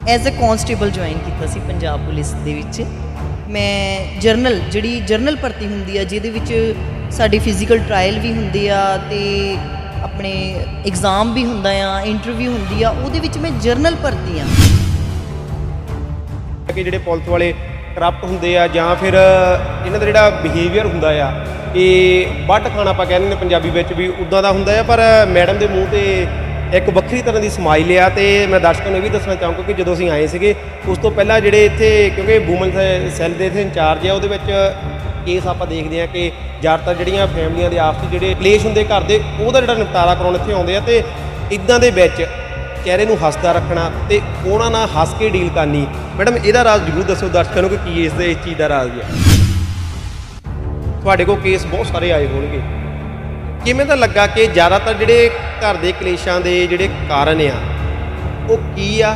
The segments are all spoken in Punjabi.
ਐਜ਼ ਅ ਕੌਂਸਟੇਬਲ ਜੁਆਇਨ ਕੀਤਾ ਸੀ ਪੰਜਾਬ ਪੁਲਿਸ ਦੇ ਵਿੱਚ। ਮੈਂ ਜਰਨਲ ਭਰਤੀ ਹੁੰਦੀ ਆ ਜਿਹਦੇ ਵਿੱਚ ਸਾਡੀ ਫਿਜ਼ੀਕਲ ਟਰਾਇਲ ਵੀ ਹੁੰਦੀ ਆ ਤੇ ਆਪਣੇ ਐਗਜ਼ਾਮ ਵੀ ਹੁੰਦਾ ਆ, ਇੰਟਰਵਿਊ ਹੁੰਦੀ ਆ, ਉਹਦੇ ਵਿੱਚ ਮੈਂ ਜਰਨਲ ਭਰਤੀ ਆ। ਕਿ ਜਿਹੜੇ ਪੁਲਿਸ ਵਾਲੇ ਕਰਪਟ ਹੁੰਦੇ ਆ ਜਾਂ ਫਿਰ ਇਹਨਾਂ ਦਾ ਜਿਹੜਾ ਬਿਹੇਵੀਅਰ ਹੁੰਦਾ ਆ ਇਹ ਵੱਟ ਖਾਣਾ ਆਪਾਂ ਕਹਿੰਦੇ ਨੇ ਪੰਜਾਬੀ ਵਿੱਚ ਵੀ ਉੱਦਾਂ ਦਾ ਹੁੰਦਾ ਆ। ਪਰ ਮੈਡਮ ਦੇ ਮੂੰਹ ਤੇ ਇੱਕ ਵੱਖਰੀ ਤਰ੍ਹਾਂ ਦੀ ਸਮਾਈਲ ਆ। ਤੇ ਮੈਂ ਦਰਸ਼ਕਾਂ ਨੂੰ ਇਹ ਵੀ ਦੱਸਣਾ ਚਾਹੂੰਗਾ ਕਿ ਜਦੋਂ ਅਸੀਂ ਆਏ ਸੀਗੇ ਉਸ ਤੋਂ ਪਹਿਲਾਂ ਜਿਹੜੇ ਇੱਥੇ ਕਿਉਂਕਿ ਵੂਮਨ ਸੈੱਲ ਦੇ ਇੱਥੇ ਇੰਚਾਰਜ ਆ ਉਹਦੇ ਵਿੱਚ ਕੇਸ ਆਪਾਂ ਦੇਖਦੇ ਹਾਂ ਕਿ ਜ਼ਿਆਦਾਤਰ ਜਿਹੜੀਆਂ ਫੈਮਲੀਆਂ ਦੇ ਆਪਸ ਜਿਹੜੇ ਕਲੇਸ਼ ਹੁੰਦੇ ਘਰ ਦੇ ਉਹਦਾ ਜਿਹੜਾ ਨਿਪਟਾਰਾ ਕਰਾਉਣ ਇੱਥੇ ਆਉਂਦੇ ਆ। ਤੇ ਇੱਦਾਂ ਦੇ ਵਿੱਚ ਚਿਹਰੇ ਨੂੰ ਹੱਸਦਾ ਰੱਖਣਾ ਤੇ ਉਹਨਾਂ ਨਾਲ ਹੱਸ ਕੇ ਡੀਲ ਕਰਨੀ। ਮੈਡਮ ਇਹਦਾ ਰਾਜ਼ ਜ਼ਰੂਰ ਦੱਸੋ ਦਰਸ਼ਕਾਂ ਨੂੰ ਕਿ ਕੀ ਇਸ ਚੀਜ਼ ਦਾ ਰਾਜ਼ ਹੈ। ਤੁਹਾਡੇ ਕੋਲ ਕੇਸ ਬਹੁਤ ਸਾਰੇ ਆਏ ਹੋਣਗੇ, ਕਿਵੇਂ ਦਾ ਲੱਗਾ ਕਿ ਜ਼ਿਆਦਾਤਰ ਜਿਹੜੇ ਘਰ ਦੇ ਕਲੇਸ਼ਾਂ ਦੇ ਜਿਹੜੇ ਕਾਰਨ ਆ ਉਹ ਕੀ ਆ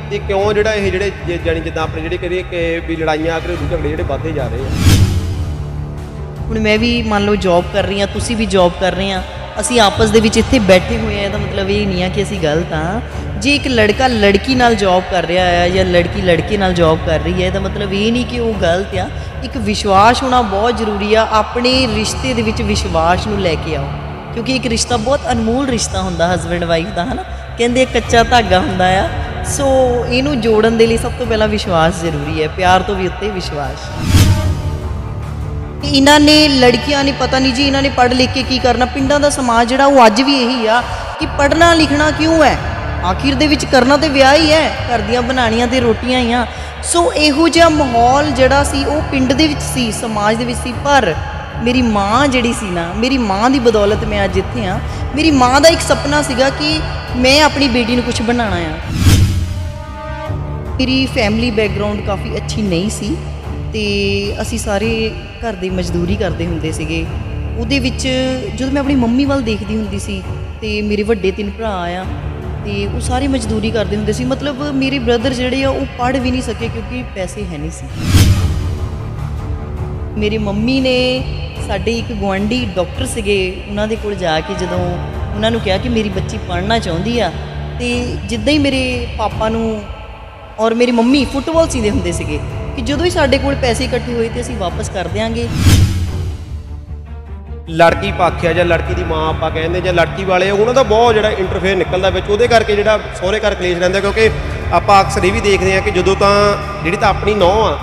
ਤੇ ਕਿਉਂ ਜਿਹੜਾ ਇਹ ਜਿਹੜੇ ਜਾਣੀ ਜਿੱਦਾਂ ਆਪਣੇ ਜਿਹੜੇ ਕਰੀਏ ਕਿ ਵੀ ਲੜਾਈਆਂ ਘਰੇਲੂ ਝਗੜੇ ਜਿਹੜੇ ਵੱਧਦੇ ਜਾ ਰਹੇ ਆ। ਹੁਣ ਮੈਂ ਵੀ ਮੰਨ ਲਓ ਜੌਬ ਕਰ ਰਹੀ ਹਾਂ, ਤੁਸੀਂ ਵੀ ਜੌਬ ਕਰ ਰਹੇ ਹਾਂ, ਅਸੀਂ ਆਪਸ ਦੇ ਵਿੱਚ ਇੱਥੇ ਬੈਠੇ ਹੋਏ ਹਾਂ। ਇਹਦਾ ਮਤਲਬ ਇਹ ਨਹੀਂ ਆ ਕਿ ਅਸੀਂ ਗਲਤ ਹਾਂ। ਜੇ ਇੱਕ ਲੜਕਾ ਲੜਕੀ ਨਾਲ ਜੌਬ ਕਰ ਰਿਹਾ ਹੈ ਜਾਂ ਲੜਕੀ ਲੜਕੇ ਨਾਲ ਜੌਬ ਕਰ ਰਹੀ ਹੈ, ਇਹਦਾ ਮਤਲਬ ਇਹ ਨਹੀਂ ਕਿ ਉਹ ਗਲਤ ਆ। ਇੱਕ ਵਿਸ਼ਵਾਸ ਹੋਣਾ ਬਹੁਤ ਜ਼ਰੂਰੀ ਆ। ਆਪਣੇ ਰਿਸ਼ਤੇ ਦੇ ਵਿੱਚ ਵਿਸ਼ਵਾਸ ਨੂੰ ਲੈ ਕੇ ਆਓ, ਕਿਉਂਕਿ ਇੱਕ ਰਿਸ਼ਤਾ ਬਹੁਤ ਅਨਮੋਲ ਰਿਸ਼ਤਾ ਹੁੰਦਾ ਹਸਬੈਂਡ ਵਾਈਫ ਦਾ, ਹੈ ਨਾ। ਕਹਿੰਦੇ ਕੱਚਾ ਧਾਗਾ ਹੁੰਦਾ ਆ। ਸੋ ਇਹਨੂੰ ਜੋੜਨ ਦੇ ਲਈ ਸਭ ਤੋਂ ਪਹਿਲਾਂ ਵਿਸ਼ਵਾਸ ਜ਼ਰੂਰੀ ਹੈ, ਪਿਆਰ ਤੋਂ ਵੀ ਉੱਤੇ ਵਿਸ਼ਵਾਸ। ਇਹਨਾਂ ਨੇ ਲੜਕੀਆਂ ਨੇ ਪਤਾ ਨਹੀਂ ਜੀ ਇਹਨਾਂ ਨੇ ਪੜ੍ਹ ਲਿਖ ਕੇ ਕੀ ਕਰਨਾ। ਪਿੰਡਾਂ ਦਾ ਸਮਾਜ ਜਿਹੜਾ ਉਹ ਅੱਜ ਵੀ ਇਹੀ ਆ ਕਿ ਪੜ੍ਹਨਾ ਲਿਖਣਾ ਕਿਉਂ ਹੈ, ਆਖਿਰ ਦੇ ਵਿੱਚ ਕਰਨਾ ਤੇ ਵਿਆਹ ਹੀ ਹੈ, ਘਰ ਦੀਆਂ ਬਣਾਉਣੀਆਂ ਤੇ ਰੋਟੀਆਂ ਹੀ ਆ। ਸੋ ਇਹੋ ਜਿਹਾ ਮਾਹੌਲ ਜਿਹੜਾ ਸੀ ਉਹ ਪਿੰਡ ਦੇ ਵਿੱਚ ਸੀ, ਸਮਾਜ ਦੇ ਵਿੱਚ ਸੀ। ਪਰ ਮੇਰੀ ਮਾਂ ਜਿਹੜੀ ਸੀ ਨਾ, ਮੇਰੀ ਮਾਂ ਦੀ ਬਦੌਲਤ ਮੈਂ ਅੱਜ ਇੱਥੇ ਹਾਂ। ਮੇਰੀ ਮਾਂ ਦਾ ਇੱਕ ਸੁਪਨਾ ਸੀਗਾ ਕਿ ਮੈਂ ਆਪਣੀ ਬੇਟੀ ਨੂੰ ਕੁਝ ਬਣਾਉਣਾ ਆ। ਮੇਰੀ ਫੈਮਿਲੀ ਬੈਕਗਰਾਉਂਡ ਕਾਫੀ ਅੱਛੀ ਨਹੀਂ ਸੀ ਤੇ ਅਸੀਂ ਸਾਰੇ ਘਰ ਦੀ ਮਜ਼ਦੂਰੀ ਕਰਦੇ ਹੁੰਦੇ ਸੀਗੇ। ਉਹਦੇ ਵਿੱਚ ਜਦੋਂ ਮੈਂ ਆਪਣੀ ਮੰਮੀ ਵੱਲ ਦੇਖਦੀ ਹੁੰਦੀ ਸੀ ਤੇ ਮੇਰੇ ਵੱਡੇ 3 ਭਰਾ ਆ ਤੇ ਉਹ ਸਾਰੇ ਮਜ਼ਦੂਰੀ ਕਰਦੇ ਹੁੰਦੇ ਸੀ। ਮਤਲਬ ਮੇਰੇ ਬ੍ਰਦਰ ਜਿਹੜੇ ਆ ਉਹ ਪੜ੍ਹ ਵੀ ਨਹੀਂ ਸਕੇ ਕਿਉਂਕਿ ਪੈਸੇ ਹੈ ਨਹੀਂ ਸੀ। ਮੇਰੀ ਮੰਮੀ ਨੇ ਸਾਡੇ ਇੱਕ ਗੁਆਂਢੀ ਡਾਕਟਰ ਸੀਗੇ, ਉਹਨਾਂ ਦੇ ਕੋਲ ਜਾ ਕੇ ਜਦੋਂ ਉਹਨਾਂ ਨੂੰ ਕਿਹਾ ਕਿ ਮੇਰੀ ਬੱਚੀ ਪੜ੍ਹਨਾ ਚਾਹੁੰਦੀ ਆ, ਤੇ ਜਿੱਦਾਂ ਹੀ ਮੇਰੇ ਪਾਪਾ ਨੂੰ ਔਰ ਮੇਰੀ ਮੰਮੀ ਫੁੱਟਬਾਲ ਸੀਂਦੇ ਹੁੰਦੇ ਸੀਗੇ ਕਿ ਜਦੋਂ ਹੀ ਸਾਡੇ ਕੋਲ ਪੈਸੇ ਇਕੱਠੇ ਹੋਏ ਤੇ ਅਸੀਂ ਵਾਪਸ ਕਰ ਦਿਆਂਗੇ। ਲੜਕੀ ਪੱਖ ਆ ਜਾਂ ਲੜਕੀ ਦੀ ਮਾਂ ਆਪਾਂ ਕਹਿੰਦੇ ਜਾਂ ਲੜਕੀ ਵਾਲੇ ਉਹਨਾਂ ਦਾ ਬਹੁਤ ਜਿਹੜਾ ਇੰਟਰਫੇਅਰ ਨਿਕਲਦਾ ਵਿੱਚ, ਉਹਦੇ ਕਰਕੇ ਜਿਹੜਾ ਸਹੁਰੇ ਘਰ ਕਲੇਸ਼ ਰਹਿੰਦਾ। ਕਿਉਂਕਿ ਆਪਾਂ ਅਕਸਰ ਇਹ ਵੀ ਦੇਖਦੇ ਹਾਂ ਕਿ ਜਦੋਂ ਤਾਂ ਜਿਹੜੀ ਤਾਂ ਆਪਣੀ ਨੂੰਹ ਆ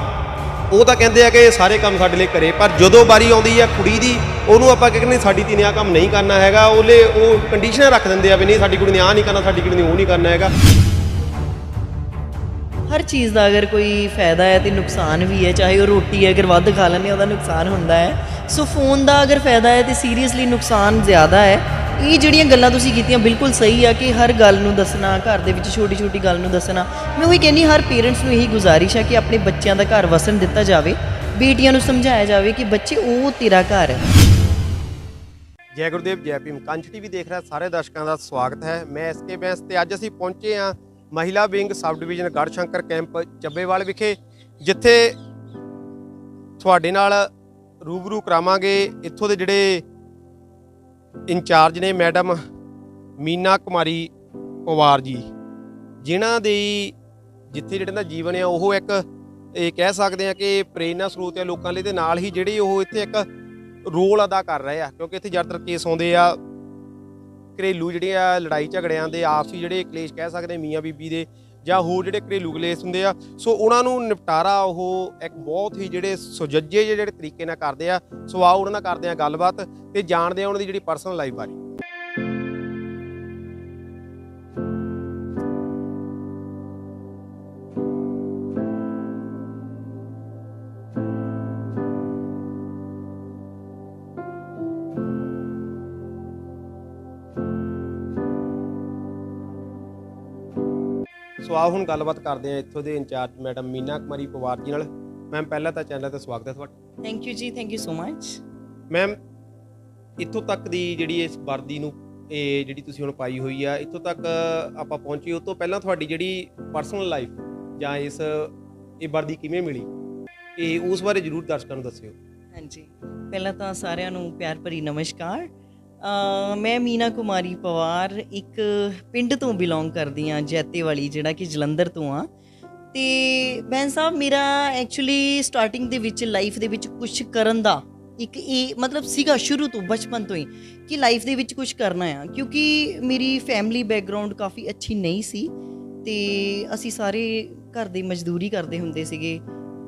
ਉਹ ਤਾਂ ਕਹਿੰਦੇ ਆ ਕਿ ਸਾਰੇ ਕੰਮ ਸਾਡੇ ਲਈ ਕਰੇ, ਪਰ ਜਦੋਂ ਵਾਰੀ ਆਉਂਦੀ ਆ ਕੁੜੀ ਦੀ ਉਹਨੂੰ ਆਪਾਂ ਕਹਿੰਦੇ ਸਾਡੀ ਧੀ ਨੇ ਆਹ ਕੰਮ ਨਹੀਂ ਕਰਨਾ ਹੈਗਾ, ਉਹ ਕੰਡੀਸ਼ਨਾਂ ਰੱਖ ਦਿੰਦੇ ਆ ਵੀ ਨਹੀਂ ਸਾਡੀ ਕੁੜੀ ਨੇ ਆਹ ਨਹੀਂ ਕਰਨਾ, ਸਾਡੀ ਕੁੜੀ ਨੇ ਉਹ ਨਹੀਂ ਕਰਨਾ ਹੈਗਾ। ਹਰ ਚੀਜ਼ ਦਾ ਅਗਰ ਕੋਈ ਫਾਇਦਾ ਹੈ ਤੇ ਨੁਕਸਾਨ ਵੀ ਹੈ। ਚਾਹੇ ਉਹ ਰੋਟੀ ਹੈ, ਅਗਰ ਵੱਧ ਖਾ ਲੈਂਦੇ ਉਹਦਾ ਨੁਕਸਾਨ ਹੁੰਦਾ ਹੈ। ਸੋ ਫੋਨ ਦਾ ਅਗਰ ਫਾਇਦਾ ਹੈ ਤੇ ਸੀਰੀਅਸਲੀ ਨੁਕਸਾਨ ਜ਼ਿਆਦਾ ਹੈ। ਇਹ ਜਿਹੜੀਆਂ ਗੱਲਾਂ ਤੁਸੀਂ ਕੀਤੀਆਂ ਬਿਲਕੁਲ ਸਹੀ ਆ ਕਿ ਹਰ ਗੱਲ ਨੂੰ ਦੱਸਣਾ, ਘਰ ਦੇ ਵਿੱਚ ਛੋਟੀ ਛੋਟੀ ਗੱਲ ਨੂੰ ਦੱਸਣਾ। ਮੈਂ ਉਹੀ ਕਹਿੰਦੀ ਹਰ ਪੇਰੈਂਟਸ ਨੂੰ ਇਹੀ ਗੁਜ਼ਾਰਿਸ਼ ਹੈ ਕਿ ਆਪਣੇ ਬੱਚਿਆਂ ਦਾ ਘਰ ਵਸਣ ਦਿੱਤਾ ਜਾਵੇ, ਬੇਟੀਆਂ ਨੂੰ ਸਮਝਾਇਆ ਜਾਵੇ ਕਿ ਬੱਚੇ ਉਹ ਤੇਰਾ ਘਰ ਹੈ। ਜੈ ਗੁਰਦੇਵ ਜੈ ਭੀਮ। ਕੰਚ ਟੀਵੀ ਦੇਖ ਰਿਹਾ ਸਾਰੇ ਦਰਸ਼ਕਾਂ ਦਾ ਸਵਾਗਤ ਹੈ। ਮੈਂ SK ਬੈਂਸ ਤੇ ਅੱਜ ਅਸੀਂ ਪਹੁੰਚੇ ਹਾਂ ਮਹਿਲਾ wing sub division Garhshankar camp Chabbewal ਵਿਖੇ, ਜਿੱਥੇ ਤੁਹਾਡੇ ਨਾਲ ਰੂਬਰੂ ਕਰਾਵਾਂਗੇ ਇੱਥੋਂ ਦੇ ਜਿਹੜੇ ਇੰਚਾਰਜ ਨੇ ਮੈਡਮ ਮੀਨਾ ਕੁਮਾਰੀ ਪਵਾਰ ਜੀ, ਜਿਨ੍ਹਾਂ ਦੀ ਜਿੱਥੇ ਜਿਹੜੇ ਦਾ ਜੀਵਨ ਆ ਉਹ ਇੱਕ ਇਹ ਕਹਿ ਸਕਦੇ ਆ ਕਿ ਪ੍ਰੇਰਨਾ ਸਰੋਤ ਆ ਲੋਕਾਂ ਲਈ, ਤੇ ਨਾਲ ਹੀ ਜਿਹੜੀ ਉਹ ਇੱਥੇ ਇੱਕ ਰੋਲ ਅਦਾ ਕਰ ਰਹੇ ਆ। ਕਿਉਂਕਿ ਇੱਥੇ ਜ਼ਿਆਦਾਤਰ ਕੇਸ ਆਉਂਦੇ ਆ ਘਰੇਲੂ ਜਿਹੜੇ ਆ ਲੜਾਈ ਝਗੜਿਆਂ ਦੇ, ਆਪਸੀ ਜਿਹੜੇ ਕਲੇਸ਼ ਕਹਿ ਸਕਦੇ ਮੀਆਂ ਬੀਬੀ ਦੇ ਜਾਂ ਹੋਰ ਜਿਹੜੇ ਘਰੇਲੂ ਕਲੇਸ਼ ਹੁੰਦੇ ਆ। ਸੋ ਉਹਨਾਂ ਨੂੰ ਨਿਪਟਾਰਾ ਉਹ ਇੱਕ ਬਹੁਤ ਹੀ ਜਿਹੜੇ ਸੁਚੱਜੇ ਜਿਹੜੇ ਤਰੀਕੇ ਨਾਲ ਕਰਦੇ ਆ। ਸੋ ਆਓ ਉਹਨਾਂ ਨਾਲ ਕਰਦੇ ਆ ਗੱਲਬਾਤ ਤੇ ਜਾਣਦੇ ਆ ਉਹਨਾਂ ਦੀ ਜਿਹੜੀ ਪਰਸਨਲ ਲਾਈਫ ਬਾਰੇ। ਸੋ ਆਓ ਹੁਣ ਗੱਲਬਾਤ ਕਰਦੇ ਆ ਇੱਥੋਂ ਦੇ ਇੰਚਾਰਜ ਮੈਡਮ ਮੀਨਾ ਕੁਮਾਰੀ ਪਵਾਰ ਜੀ ਨਾਲ। ਮੈਮ ਪਹਿਲਾਂ ਤਾਂ ਚੈਨਲ ਤੇ ਸਵਾਗਤ ਹੈ ਤੁਹਾਡਾ। ਥੈਂਕ ਯੂ ਜੀ, thank you so much. Ma'am ਇੱਥੋਂ ਤੱਕ ਦੀ ਜਿਹੜੀ ਇਸ ਵਰਦੀ ਨੂੰ ਇਹ ਜਿਹੜੀ ਤੁਸੀਂ ਹੁਣ ਪਾਈ ਹੋਈ ਆ, ਇੱਥੋਂ ਤੱਕ ਆਪਾਂ ਪਹੁੰਚੇ, ਉਸ ਤੋਂ ਪਹਿਲਾਂ ਤੁਹਾਡੀ ਜਿਹੜੀ ਪਰਸਨਲ ਲਾਈਫ ਜਾਂ ਇਹ ਵਰਦੀ ਕਿਵੇਂ ਮਿਲੀ, ਇਹ ਉਸ ਬਾਰੇ ਜ਼ਰੂਰ ਦਰਸ਼ਕਾਂ ਨੂੰ ਦੱਸਿਓ। ਹਾਂਜੀ, ਪਹਿਲਾਂ ਤਾਂ ਸਾਰਿਆਂ ਨੂੰ ਪਿਆਰ ਭਰੀ ਨਮਸਕਾਰ। ਮੈਂ ਮੀਨਾ ਕੁਮਾਰੀ ਪਵਾਰ ਇੱਕ ਪਿੰਡ ਤੋਂ ਬਿਲੋਂਗ ਕਰਦੀ ਹਾਂ, ਜੈਤੇ ਵਾਲੀ, ਜਿਹੜਾ ਕਿ ਜਲੰਧਰ ਤੋਂ ਆ। ਤੇ ਬੈਨ ਸਾਹਿਬ ਮੇਰਾ ਐਕਚੁਅਲੀ ਸਟਾਰਟਿੰਗ ਦੇ ਵਿੱਚ ਲਾਈਫ ਦੇ ਵਿੱਚ ਕੁਝ ਕਰਨ ਦਾ ਇੱਕ ਇਹ ਮਤਲਬ ਸੀਗਾ ਸ਼ੁਰੂ ਤੋਂ ਬਚਪਨ ਤੋਂ ਹੀ ਕਿ ਲਾਈਫ ਦੇ ਵਿੱਚ ਕੁਝ ਕਰਨਾ ਆ, ਕਿਉਂਕਿ ਮੇਰੀ ਫੈਮਿਲੀ ਬੈਕਗ੍ਰਾਉਂਡ ਕਾਫੀ ਅੱਛੀ ਨਹੀਂ ਸੀ ਤੇ ਅਸੀਂ ਸਾਰੇ ਘਰ ਦੀ ਮਜ਼ਦੂਰੀ ਕਰਦੇ ਹੁੰਦੇ ਸੀਗੇ।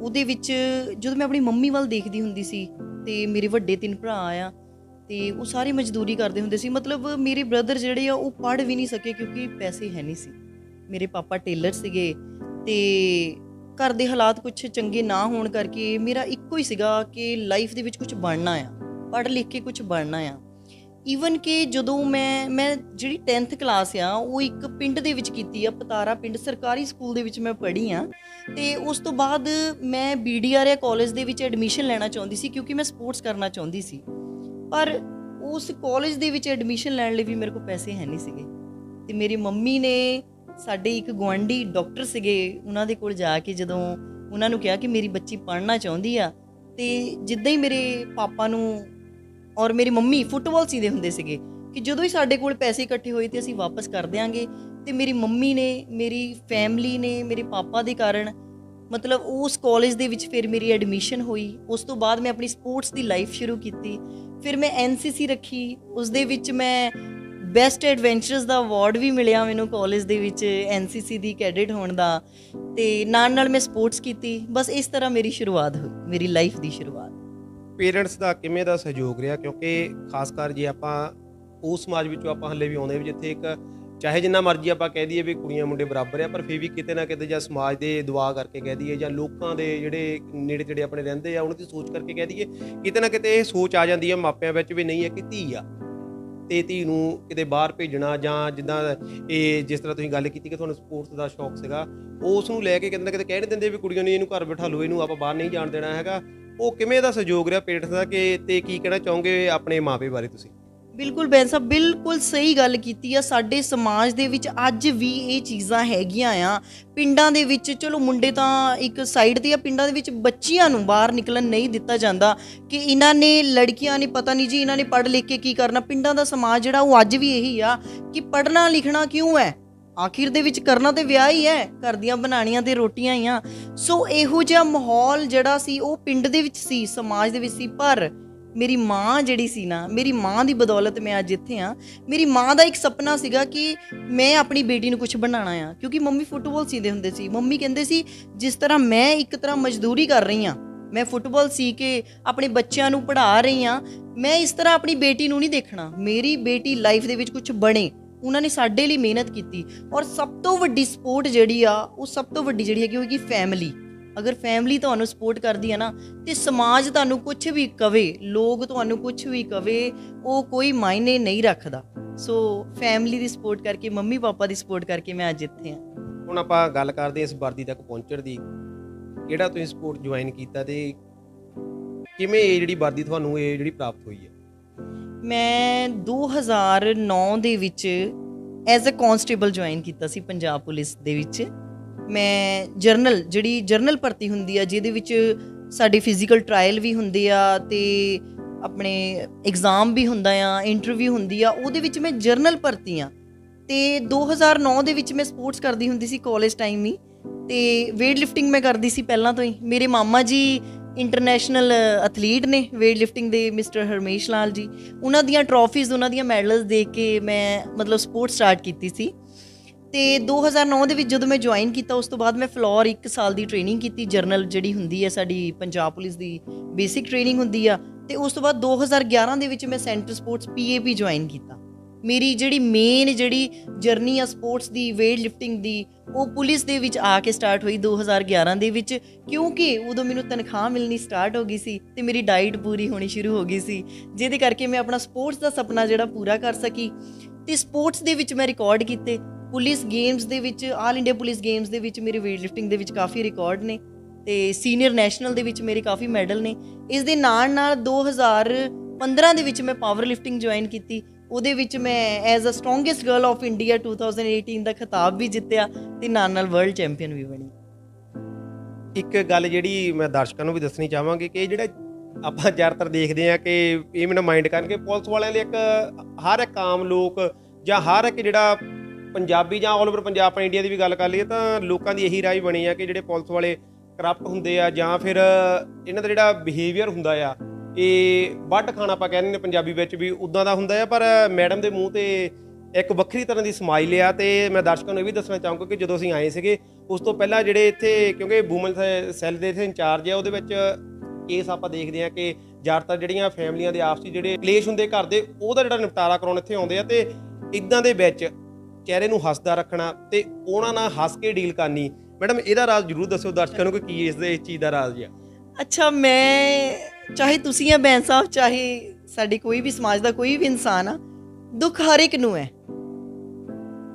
ਉਹਦੇ ਵਿੱਚ ਜਦੋਂ ਮੈਂ ਆਪਣੀ ਮੰਮੀ ਵੱਲ ਦੇਖਦੀ ਹੁੰਦੀ ਸੀ ਤੇ ਮੇਰੇ ਵੱਡੇ 3 ਭਰਾ ਆ ਤੇ ਉਹ ਸਾਰੇ ਮਜ਼ਦੂਰੀ ਕਰਦੇ ਹੁੰਦੇ ਸੀ। ਮਤਲਬ ਮੇਰੇ ਬ੍ਰਦਰ ਜਿਹੜੇ ਆ ਉਹ ਪੜ੍ਹ ਵੀ ਨਹੀਂ ਸਕੇ ਕਿਉਂਕਿ ਪੈਸੇ ਹੈ ਨਹੀਂ ਸੀ। ਮੇਰੇ ਪਾਪਾ ਟੇਲਰ ਸੀਗੇ ਤੇ ਘਰ ਦੇ ਹਾਲਾਤ ਕੁਝ ਚੰਗੇ ਨਾ ਹੋਣ ਕਰਕੇ ਮੇਰਾ ਇੱਕੋ ਹੀ ਸੀਗਾ ਕਿ ਲਾਈਫ ਦੇ ਵਿੱਚ ਕੁਝ ਬਣਨਾ ਆ, ਪੜ੍ਹ ਲਿਖ ਕੇ ਕੁਝ ਬਣਨਾ ਆ। ਈਵਨ ਕਿ ਜਦੋਂ ਮੈਂ ਜਿਹੜੀ 10th ਕਲਾਸ ਆ ਉਹ ਇੱਕ ਪਿੰਡ ਦੇ ਵਿੱਚ ਕੀਤੀ ਆ, ਪਤਾਰਾ ਪਿੰਡ ਸਰਕਾਰੀ ਸਕੂਲ ਦੇ ਵਿੱਚ ਮੈਂ ਪੜ੍ਹੀ ਆ। ਤੇ ਉਸ ਤੋਂ ਬਾਅਦ ਮੈਂ BDR ਕਾਲਜ ਦੇ ਵਿੱਚ ਐਡਮਿਸ਼ਨ ਲੈਣਾ ਚਾਹੁੰਦੀ ਸੀ ਕਿਉਂਕਿ ਮੈਂ ਸਪੋਰਟਸ ਕਰਨਾ ਚਾਹੁੰਦੀ ਸੀ, ਪਰ ਉਸ ਕਾਲਜ ਦੇ ਵਿੱਚ ਐਡਮਿਸ਼ਨ ਲੈਣ ਲਈ ਵੀ ਮੇਰੇ ਕੋਲ ਪੈਸੇ ਹੈ ਨਹੀਂ ਸੀਗੇ। ਤੇ ਮੇਰੀ ਮੰਮੀ ਨੇ ਸਾਡੇ ਇੱਕ ਗੁਆਂਢੀ ਡਾਕਟਰ ਸੀਗੇ, ਉਹਨਾਂ ਦੇ ਕੋਲ ਜਾ ਕੇ ਜਦੋਂ ਉਹਨਾਂ ਨੂੰ ਕਿਹਾ ਕਿ ਮੇਰੀ ਬੱਚੀ ਪੜ੍ਹਨਾ ਚਾਹੁੰਦੀ ਆ, ਤੇ ਜਿੱਦਾਂ ਹੀ ਮੇਰੇ ਪਾਪਾ ਨੂੰ ਔਰ ਮੇਰੀ ਮੰਮੀ ਫੁੱਟਬਾਲ ਸੀਦੇ ਹੁੰਦੇ ਸੀਗੇ ਕਿ ਜਦੋਂ ਹੀ ਸਾਡੇ ਕੋਲ ਪੈਸੇ ਇਕੱਠੇ ਹੋਏ ਤੇ ਅਸੀਂ ਵਾਪਸ ਕਰ ਦਿਆਂਗੇ। ਤੇ ਮੇਰੀ ਮੰਮੀ ਨੇ, ਮੇਰੀ ਫੈਮਿਲੀ ਨੇ, ਮੇਰੇ ਪਾਪਾ ਦੇ ਕਾਰਨ ਮਤਲਬ ਉਸ ਕਾਲਜ ਦੇ ਵਿੱਚ ਫਿਰ ਮੇਰੀ ਐਡਮਿਸ਼ਨ ਹੋਈ। ਉਸ ਤੋਂ ਬਾਅਦ ਮੈਂ ਆਪਣੀ ਸਪੋਰਟਸ ਦੀ ਲਾਈਫ ਸ਼ੁਰੂ ਕੀਤੀ। ਫਿਰ ਮੈਂ NCC ਰੱਖੀ, ਉਸ ਦੇ ਵਿੱਚ ਮੈਂ ਬੈਸਟ ਐਡਵੈਂਚਰਸ ਦਾ ਅਵਾਰਡ ਵੀ ਮਿਲਿਆ ਮੈਨੂੰ ਕਾਲਜ ਦੇ ਵਿੱਚ NCC ਦੀ ਕੈਡਿਟ ਹੋਣ ਦਾ। ਤੇ ਨਾਲ ਮੈਂ ਸਪੋਰਟਸ ਕੀਤੀ। ਬਸ ਇਸ ਤਰ੍ਹਾਂ ਮੇਰੀ ਸ਼ੁਰੂਆਤ ਹੋਈ, ਮੇਰੀ ਲਾਈਫ ਦੀ ਸ਼ੁਰੂਆਤ। ਪੇਰੈਂਟਸ ਦਾ ਕਿਵੇਂ ਦਾ ਸਹਿਯੋਗ ਰਿਹਾ, ਕਿਉਂਕਿ ਖਾਸ ਕਰ ਜੇ ਆਪਾਂ ਉਸ ਸਮਾਜ ਵਿੱਚੋਂ ਆਪਾਂ ਹਲੇ ਵੀ ਆਉਂਦੇ ਵੀ ਜਿੱਥੇ ਇੱਕ ਚਾਹੇ ਜਿੰਨਾ ਮਰਜ਼ੀ ਆਪਾਂ ਕਹਿ ਦਈਏ ਵੀ ਕੁੜੀਆਂ ਮੁੰਡੇ ਬਰਾਬਰ ਆ, ਪਰ ਫਿਰ ਵੀ ਕਿਤੇ ਨਾ ਕਿਤੇ ਜਾਂ ਸਮਾਜ ਦੇ ਦੁਆ ਕਰਕੇ ਕਹਿ ਦਈਏ ਜਾਂ ਲੋਕਾਂ ਦੇ ਜਿਹੜੇ ਨੇੜੇ ਤੇੜੇ ਆਪਣੇ ਰਹਿੰਦੇ ਆ ਉਹਨਾਂ ਦੀ ਸੋਚ ਕਰਕੇ ਕਹਿ ਦਈਏ, ਕਿਤੇ ਨਾ ਕਿਤੇ ਇਹ ਸੋਚ ਆ ਜਾਂਦੀ ਹੈ ਮਾਪਿਆਂ ਵਿੱਚ ਵੀ ਨਹੀਂ ਹੈ ਕਿ ਧੀ ਆ ਤੇ ਧੀ ਨੂੰ ਕਿਤੇ ਬਾਹਰ ਭੇਜਣਾ, ਜਾਂ ਜਿੱਦਾਂ ਇਹ ਜਿਸ ਤਰ੍ਹਾਂ ਤੁਸੀਂ ਗੱਲ ਕੀਤੀ ਕਿ ਤੁਹਾਨੂੰ ਸਪੋਰਟਸ ਦਾ ਸ਼ੌਕ ਸੀਗਾ, ਉਸ ਨੂੰ ਲੈ ਕੇ ਕਿਤੇ ਨਾ ਕਿਤੇ ਕਹਿ ਨਹੀਂ ਦਿੰਦੇ ਵੀ ਕੁੜੀਆਂ ਨੂੰ ਇਹਨੂੰ ਘਰ ਬਿਠਾ ਲਓ, ਇਹਨੂੰ ਆਪਾਂ ਬਾਹਰ ਨਹੀਂ ਜਾਣ ਦੇਣਾ ਹੈਗਾ। ਉਹ ਕਿਵੇਂ ਦਾ ਸਹਿਯੋਗ ਰਿਹਾ ਪੇਰੈਂਟਸ ਦਾ ਕਿ ਤੇ ਕੀ ਕਹਿਣਾ ਚਾਹੋਗੇ ਆਪਣੇ ਮਾਪੇ ਬਾਰੇ ਤੁਸੀਂ? ਬਿਲਕੁਲ ਬੈਨ ਸਾਹਿਬ, ਬਿਲਕੁਲ ਸਹੀ ਗੱਲ ਕੀਤੀ ਆ। ਸਾਡੇ ਸਮਾਜ ਦੇ ਵਿੱਚ ਅੱਜ ਵੀ ਇਹ ਚੀਜ਼ਾਂ ਹੈਗੀਆਂ ਆ। ਪਿੰਡਾਂ ਦੇ ਵਿੱਚ ਚਲੋ ਮੁੰਡੇ ਤਾਂ ਇੱਕ ਸਾਈਡ ਤੇ ਆ, ਪਿੰਡਾਂ ਦੇ ਵਿੱਚ ਬੱਚੀਆਂ ਨੂੰ ਬਾਹਰ ਨਿਕਲਣ ਨਹੀਂ ਦਿੱਤਾ ਜਾਂਦਾ ਕਿ ਇਹਨਾਂ ਨੇ ਲੜਕੀਆਂ ਨੇ ਪਤਾ ਨਹੀਂ ਜੀ ਇਹਨਾਂ ਨੇ ਪੜ੍ਹ ਲਿਖ ਕੇ ਕੀ ਕਰਨਾ। ਪਿੰਡਾਂ ਦਾ ਸਮਾਜ ਜਿਹੜਾ ਉਹ ਅੱਜ ਵੀ ਇਹੀ ਆ ਕਿ ਪੜ੍ਹਨਾ ਲਿਖਣਾ ਕਿਉਂ ਹੈ, ਆਖਿਰ ਦੇ ਵਿੱਚ ਕਰਨਾ ਤੇ ਵਿਆਹ ਹੀ ਹੈ, ਘਰ ਦੀਆਂ ਬਣਾਉਣੀਆਂ ਤੇ ਰੋਟੀਆਂ ਹੀ ਆ। ਸੋ ਇਹੋ ਜਿਹਾ ਮਾਹੌਲ ਜਿਹੜਾ ਸੀ ਉਹ ਪਿੰਡ ਦੇ ਵਿੱਚ ਸੀ, ਸਮਾਜ ਦੇ ਵਿੱਚ ਸੀ। ਪਰ ਮੇਰੀ ਮਾਂ ਜਿਹੜੀ ਸੀ ਨਾ, ਮੇਰੀ ਮਾਂ ਦੀ ਬਦੌਲਤ ਮੈਂ ਅੱਜ ਇੱਥੇ ਆ। ਮੇਰੀ ਮਾਂ ਦਾ ਇੱਕ ਸੁਪਨਾ ਸੀਗਾ ਕਿ ਮੈਂ ਆਪਣੀ ਬੇਟੀ ਨੂੰ ਕੁਝ ਬਣਾਉਣਾ ਆ, ਕਿਉਂਕਿ ਮੰਮੀ ਫੁੱਟਬਾਲ ਸੀਦੇ ਹੁੰਦੇ ਸੀ। ਮੰਮੀ ਕਹਿੰਦੇ ਸੀ ਜਿਸ ਤਰ੍ਹਾਂ ਮੈਂ ਇੱਕ ਤਰ੍ਹਾਂ ਮਜ਼ਦੂਰੀ ਕਰ ਰਹੀ ਹਾਂ, ਮੈਂ ਫੁੱਟਬਾਲ ਸੀ ਕੇ ਆਪਣੇ ਬੱਚਿਆਂ ਨੂੰ ਪੜ੍ਹਾ ਰਹੀ ਹਾਂ, ਮੈਂ ਇਸ ਤਰ੍ਹਾਂ ਆਪਣੀ ਬੇਟੀ ਨੂੰ ਨਹੀਂ ਦੇਖਣਾ। ਮੇਰੀ ਬੇਟੀ ਲਾਈਫ ਦੇ ਵਿੱਚ ਕੁਝ ਬਣੇ। ਉਹਨਾਂ ਨੇ ਸਾਡੇ ਲਈ ਮਿਹਨਤ ਕੀਤੀ। ਔਰ ਸਭ ਤੋਂ ਵੱਡੀ ਸਪੋਰਟ ਜਿਹੜੀ ਆ ਉਹ ਸਭ ਤੋਂ ਵੱਡੀ ਜਿਹੜੀ ਹੈਗੀ ਉਹ ਹੈਗੀ ਫੈਮਿਲੀ। ਅਗਰ ਫੈਮਿਲੀ ਤੁਹਾਨੂੰ ਸਪੋਰਟ ਕਰਦੀ ਹੈ ਨਾ ਤੇ ਸਮਾਜ ਤੁਹਾਨੂੰ ਕੁਝ ਵੀ ਕਵੇ, ਲੋਕ ਤੁਹਾਨੂੰ ਕੁਝ ਵੀ ਕਵੇ, ਉਹ ਕੋਈ ਮਾਇਨੇ ਨਹੀਂ ਰੱਖਦਾ। ਸੋ ਫੈਮਿਲੀ ਦੀ ਸਪੋਰਟ ਕਰਕੇ, ਮੰਮੀ ਪਾਪਾ ਦੀ ਸਪੋਰਟ ਕਰਕੇ ਮੈਂ ਅੱਜ ਇੱਥੇ ਹਾਂ। ਹੁਣ ਆਪਾਂ ਗੱਲ ਕਰਦੇ ਹਾਂ ਇਸ ਵਰਦੀ ਤੱਕ ਪਹੁੰਚਣ ਦੀ। ਕਿਹੜਾ ਤੁਸੀਂ ਸਪੋਰਟ ਜੁਆਇਨ ਕੀਤਾ ਤੇ ਕਿਵੇਂ ਇਹ ਜਿਹੜੀ ਵਰਦੀ ਤੁਹਾਨੂੰ ਇਹ ਜਿਹੜੀ ਪ੍ਰਾਪਤ ਹੋਈ ਹੈ? ਮੈਂ 2009 ਦੇ ਵਿੱਚ ਐਜ਼ ਅ ਕਾਂਸਟੇਬਲ ਜੁਆਇਨ ਕੀਤਾ ਸੀ ਪੰਜਾਬ ਪੁਲਿਸ ਦੇ ਵਿੱਚ। ਮੈਂ ਜਰਨਲ ਭਰਤੀ ਹੁੰਦੀ ਆ ਜਿਹਦੇ ਵਿੱਚ ਸਾਡੇ ਫਿਜ਼ੀਕਲ ਟਰਾਇਲ ਵੀ ਹੁੰਦੇ ਆ ਤੇ ਆਪਣੇ ਐਗਜ਼ਾਮ ਵੀ ਹੁੰਦਾ ਆ, ਇੰਟਰਵਿਊ ਹੁੰਦੀ ਆ, ਉਹਦੇ ਵਿੱਚ ਮੈਂ ਜਰਨਲ ਭਰਤੀ ਆ। ਤੇ 2009 ਦੇ ਵਿੱਚ ਮੈਂ ਸਪੋਰਟਸ ਕਰਦੀ ਹੁੰਦੀ ਸੀ ਕਾਲਜ ਟਾਈਮ ਹੀ, ਤੇ ਵੇਟ ਲਿਫਟਿੰਗ ਮੈਂ ਕਰਦੀ ਸੀ ਪਹਿਲਾਂ ਤੋਂ ਹੀ। ਮੇਰੇ ਮਾਮਾ ਜੀ ਇੰਟਰਨੈਸ਼ਨਲ ਐਥਲੀਟ ਨੇ ਵੇਟ ਲਿਫਟਿੰਗ ਦੇ, ਮਿਸਟਰ ਹਰਮੇਸ਼ ਲਾਲ ਜੀ। ਉਹਨਾਂ ਦੀਆਂ ਟਰੋਫੀਜ਼, ਉਹਨਾਂ ਦੀਆਂ ਮੈਡਲਸ ਦੇਖ ਕੇ ਮੈਂ ਮਤਲਬ ਸਪੋਰਟ ਸਟਾਰਟ ਕੀਤੀ ਸੀ। ਤੇ 2009 ਦੇ ਵਿੱਚ ਜਦੋਂ ਮੈਂ ਜੁਆਇਨ ਕੀਤਾ ਉਸ ਤੋਂ ਬਾਅਦ ਮੈਂ ਫਲੋਰ 1 ਸਾਲ ਦੀ ਟ੍ਰੇਨਿੰਗ ਕੀਤੀ। ਜਰਨਲ ਜਿਹੜੀ ਹੁੰਦੀ ਹੈ ਸਾਡੀ ਪੰਜਾਬ ਪੁਲਿਸ ਦੀ ਬੇਸਿਕ ਟ੍ਰੇਨਿੰਗ ਹੁੰਦੀ ਆ। ਤੇ ਉਸ ਤੋਂ ਬਾਅਦ 2011 ਦੇ ਵਿੱਚ ਮੈਂ ਸੈਂਟਰ ਸਪੋਰਟਸ PAP ਜੁਆਇਨ ਕੀਤਾ। ਮੇਰੀ ਜਿਹੜੀ ਮੇਨ ਜਿਹੜੀ ਜਰਨੀ ਆ ਸਪੋਰਟਸ ਦੀ, ਵੇਟ ਲਿਫਟਿੰਗ ਦੀ, ਉਹ ਪੁਲਿਸ ਦੇ ਵਿੱਚ ਆ ਕੇ ਸਟਾਰਟ ਹੋਈ 2011 ਦੇ ਵਿੱਚ, ਕਿਉਂਕਿ ਉਦੋਂ ਮੈਨੂੰ ਤਨਖਾਹ ਮਿਲਣੀ ਸਟਾਰਟ ਹੋ ਗਈ ਸੀ ਤੇ ਮੇਰੀ ਡਾਈਟ ਪੂਰੀ ਹੋਣੀ ਸ਼ੁਰੂ ਹੋ ਗਈ ਸੀ, ਜਿਹਦੇ ਕਰਕੇ ਮੈਂ ਆਪਣਾ ਸਪੋਰਟਸ ਦਾ ਸੁਪਨਾ ਜਿਹੜਾ ਪੂਰਾ ਕਰ ਸਕੀ। ਤੇ ਸਪੋਰਟਸ ਦੇ ਵਿੱਚ ਮੈਂ ਰਿਕਾਰਡ ਕੀਤੇ। ਪੁਲਿਸ ਗੇਮਸ ਦੇ ਵਿੱਚ, ਆਲ ਇੰਡੀਆ ਪੁਲਿਸ ਗੇਮਸ ਦੇ ਵਿੱਚ ਮੇਰੇ ਵੇਟ ਲਿਫਟਿੰਗ ਦੇ ਵਿੱਚ ਕਾਫੀ ਰਿਕਾਰਡ ਨੇ ਤੇ ਸੀਨੀਅਰ ਨੈਸ਼ਨਲ ਦੇ ਵਿੱਚ ਮੇਰੇ ਕਾਫੀ ਮੈਡਲ ਨੇ। ਇਸ ਦੇ ਨਾਲ 2015 ਦੇ ਵਿੱਚ ਮੈਂ ਪਾਵਰ ਲਿਫਟਿੰਗ ਜੁਆਇਨ ਕੀਤੀ। ਉਹਦੇ ਵਿੱਚ ਮੈਂ as a strongest girl of India 2018 ਦਾ ਖਿਤਾਬ ਵੀ ਜਿੱਤਿਆ ਤੇ ਨਾਲ ਵਰਲਡ ਚੈਂਪੀਅਨ ਵੀ ਬਣੀ। ਇੱਕ ਗੱਲ ਜਿਹੜੀ ਮੈਂ ਦਰਸ਼ਕਾਂ ਨੂੰ ਵੀ ਦੱਸਣੀ ਚਾਹਾਂਗੀ ਕਿ ਜਿਹੜਾ ਆਪਾਂ ਜ਼ਿਆਦਾਤਰ ਦੇਖਦੇ ਹਾਂ ਕਿ ਇਹ ਮੈਨੂੰ ਮਾਈਂਡ ਕਰਨਗੇ ਪੁਲਿਸ ਵਾਲਿਆਂ ਲਈ ਇੱਕ ਹਰ ਇੱਕ ਆਮ ਲੋਕ ਜਾਂ ਹਰ ਇੱਕ ਜਿਹੜਾ ਪੰਜਾਬੀ ਜਾਂ ਆਲ ਓਵਰ ਪੰਜਾਬ ਆਪਾਂ ਇੰਡੀਆ ਦੀ ਵੀ ਗੱਲ ਕਰ ਲਈਏ ਤਾਂ ਲੋਕਾਂ ਦੀ ਇਹੀ ਰਾਏ ਬਣੀ ਆ ਕਿ ਜਿਹੜੇ ਪੁਲਿਸ ਵਾਲੇ ਕਰਪਟ ਹੁੰਦੇ ਆ ਜਾਂ ਫਿਰ ਇਹਨਾਂ ਦਾ ਜਿਹੜਾ ਬਿਹੇਵੀਅਰ ਹੁੰਦਾ ਆ ਇਹ ਵੱਢ ਖਾਣਾ ਆਪਾਂ ਕਹਿੰਦੇ ਨੇ ਪੰਜਾਬੀ ਵਿੱਚ ਵੀ ਉਦਾਂ ਦਾ ਹੁੰਦਾ ਆ। ਪਰ ਮੈਡਮ ਦੇ ਮੂੰਹ ਤੇ ਇੱਕ ਵੱਖਰੀ ਤਰ੍ਹਾਂ ਦੀ ਸਮਾਈਲ ਆ। ਤੇ ਮੈਂ ਦਰਸ਼ਕਾਂ ਨੂੰ ਇਹ ਵੀ ਦੱਸਣਾ ਚਾਹੂੰਗਾ ਕਿ ਜਦੋਂ ਅਸੀਂ ਆਏ ਸੀਗੇ ਉਸ ਤੋਂ ਪਹਿਲਾਂ ਜਿਹੜੇ ਇੱਥੇ ਕਿਉਂਕਿ ਵੂਮਨ ਸੈੱਲ ਦੇ ਇੱਥੇ ਇੰਚਾਰਜ ਆ ਉਹਦੇ ਵਿੱਚ ਕੇਸ ਆਪਾਂ ਦੇਖਦੇ ਆ ਕਿ ਜ਼ਿਆਦਾਤਰ ਜਿਹੜੀਆਂ ਫੈਮਲੀਆਂ ਦੇ ਆਪਸੀ ਜਿਹੜੇ ਕਲੇਸ਼ ਹੁੰਦੇ ਘਰ ਦੇ ਉਹਦਾ ਜਿਹੜਾ ਨਿਪਟਾਰਾ ਕਰਾਉਣ ਇੱਥੇ ਆਉਂਦੇ ਆ। ਤੇ ਇਦਾਂ ਦੇ ਵਿੱਚ ਚਿਹਰੇ ਨੂੰ ਹੱਸਦਾ ਰੱਖਣਾ ਤੇ ਉਹਨਾਂ ਨਾਲ ਹੱਸ ਕੇ ਡੀਲ ਕਰਨੀ। ਮੈਡਮ ਇਹਦਾ ਰਾਜ਼ ਜ਼ਰੂਰ ਦੱਸਿਓ ਦਰਸ਼ਕਾਂ ਨੂੰ ਕਿ ਕੀ ਇਸ ਚੀਜ਼ ਦਾ ਰਾਜ਼ ਆ। ਅੱਛਾ, ਮੈਂ ਚਾਹੇ ਤੁਸੀਂ ਆ ਬੈਂਸ ਸਾਹਿਬ, ਚਾਹੇ ਸਾਡੀ ਕੋਈ ਵੀ ਸਮਾਜ ਦਾ ਕੋਈ ਵੀ ਇਨਸਾਨ ਆ, ਦੁੱਖ ਹਰ ਇੱਕ ਨੂੰ ਹੈ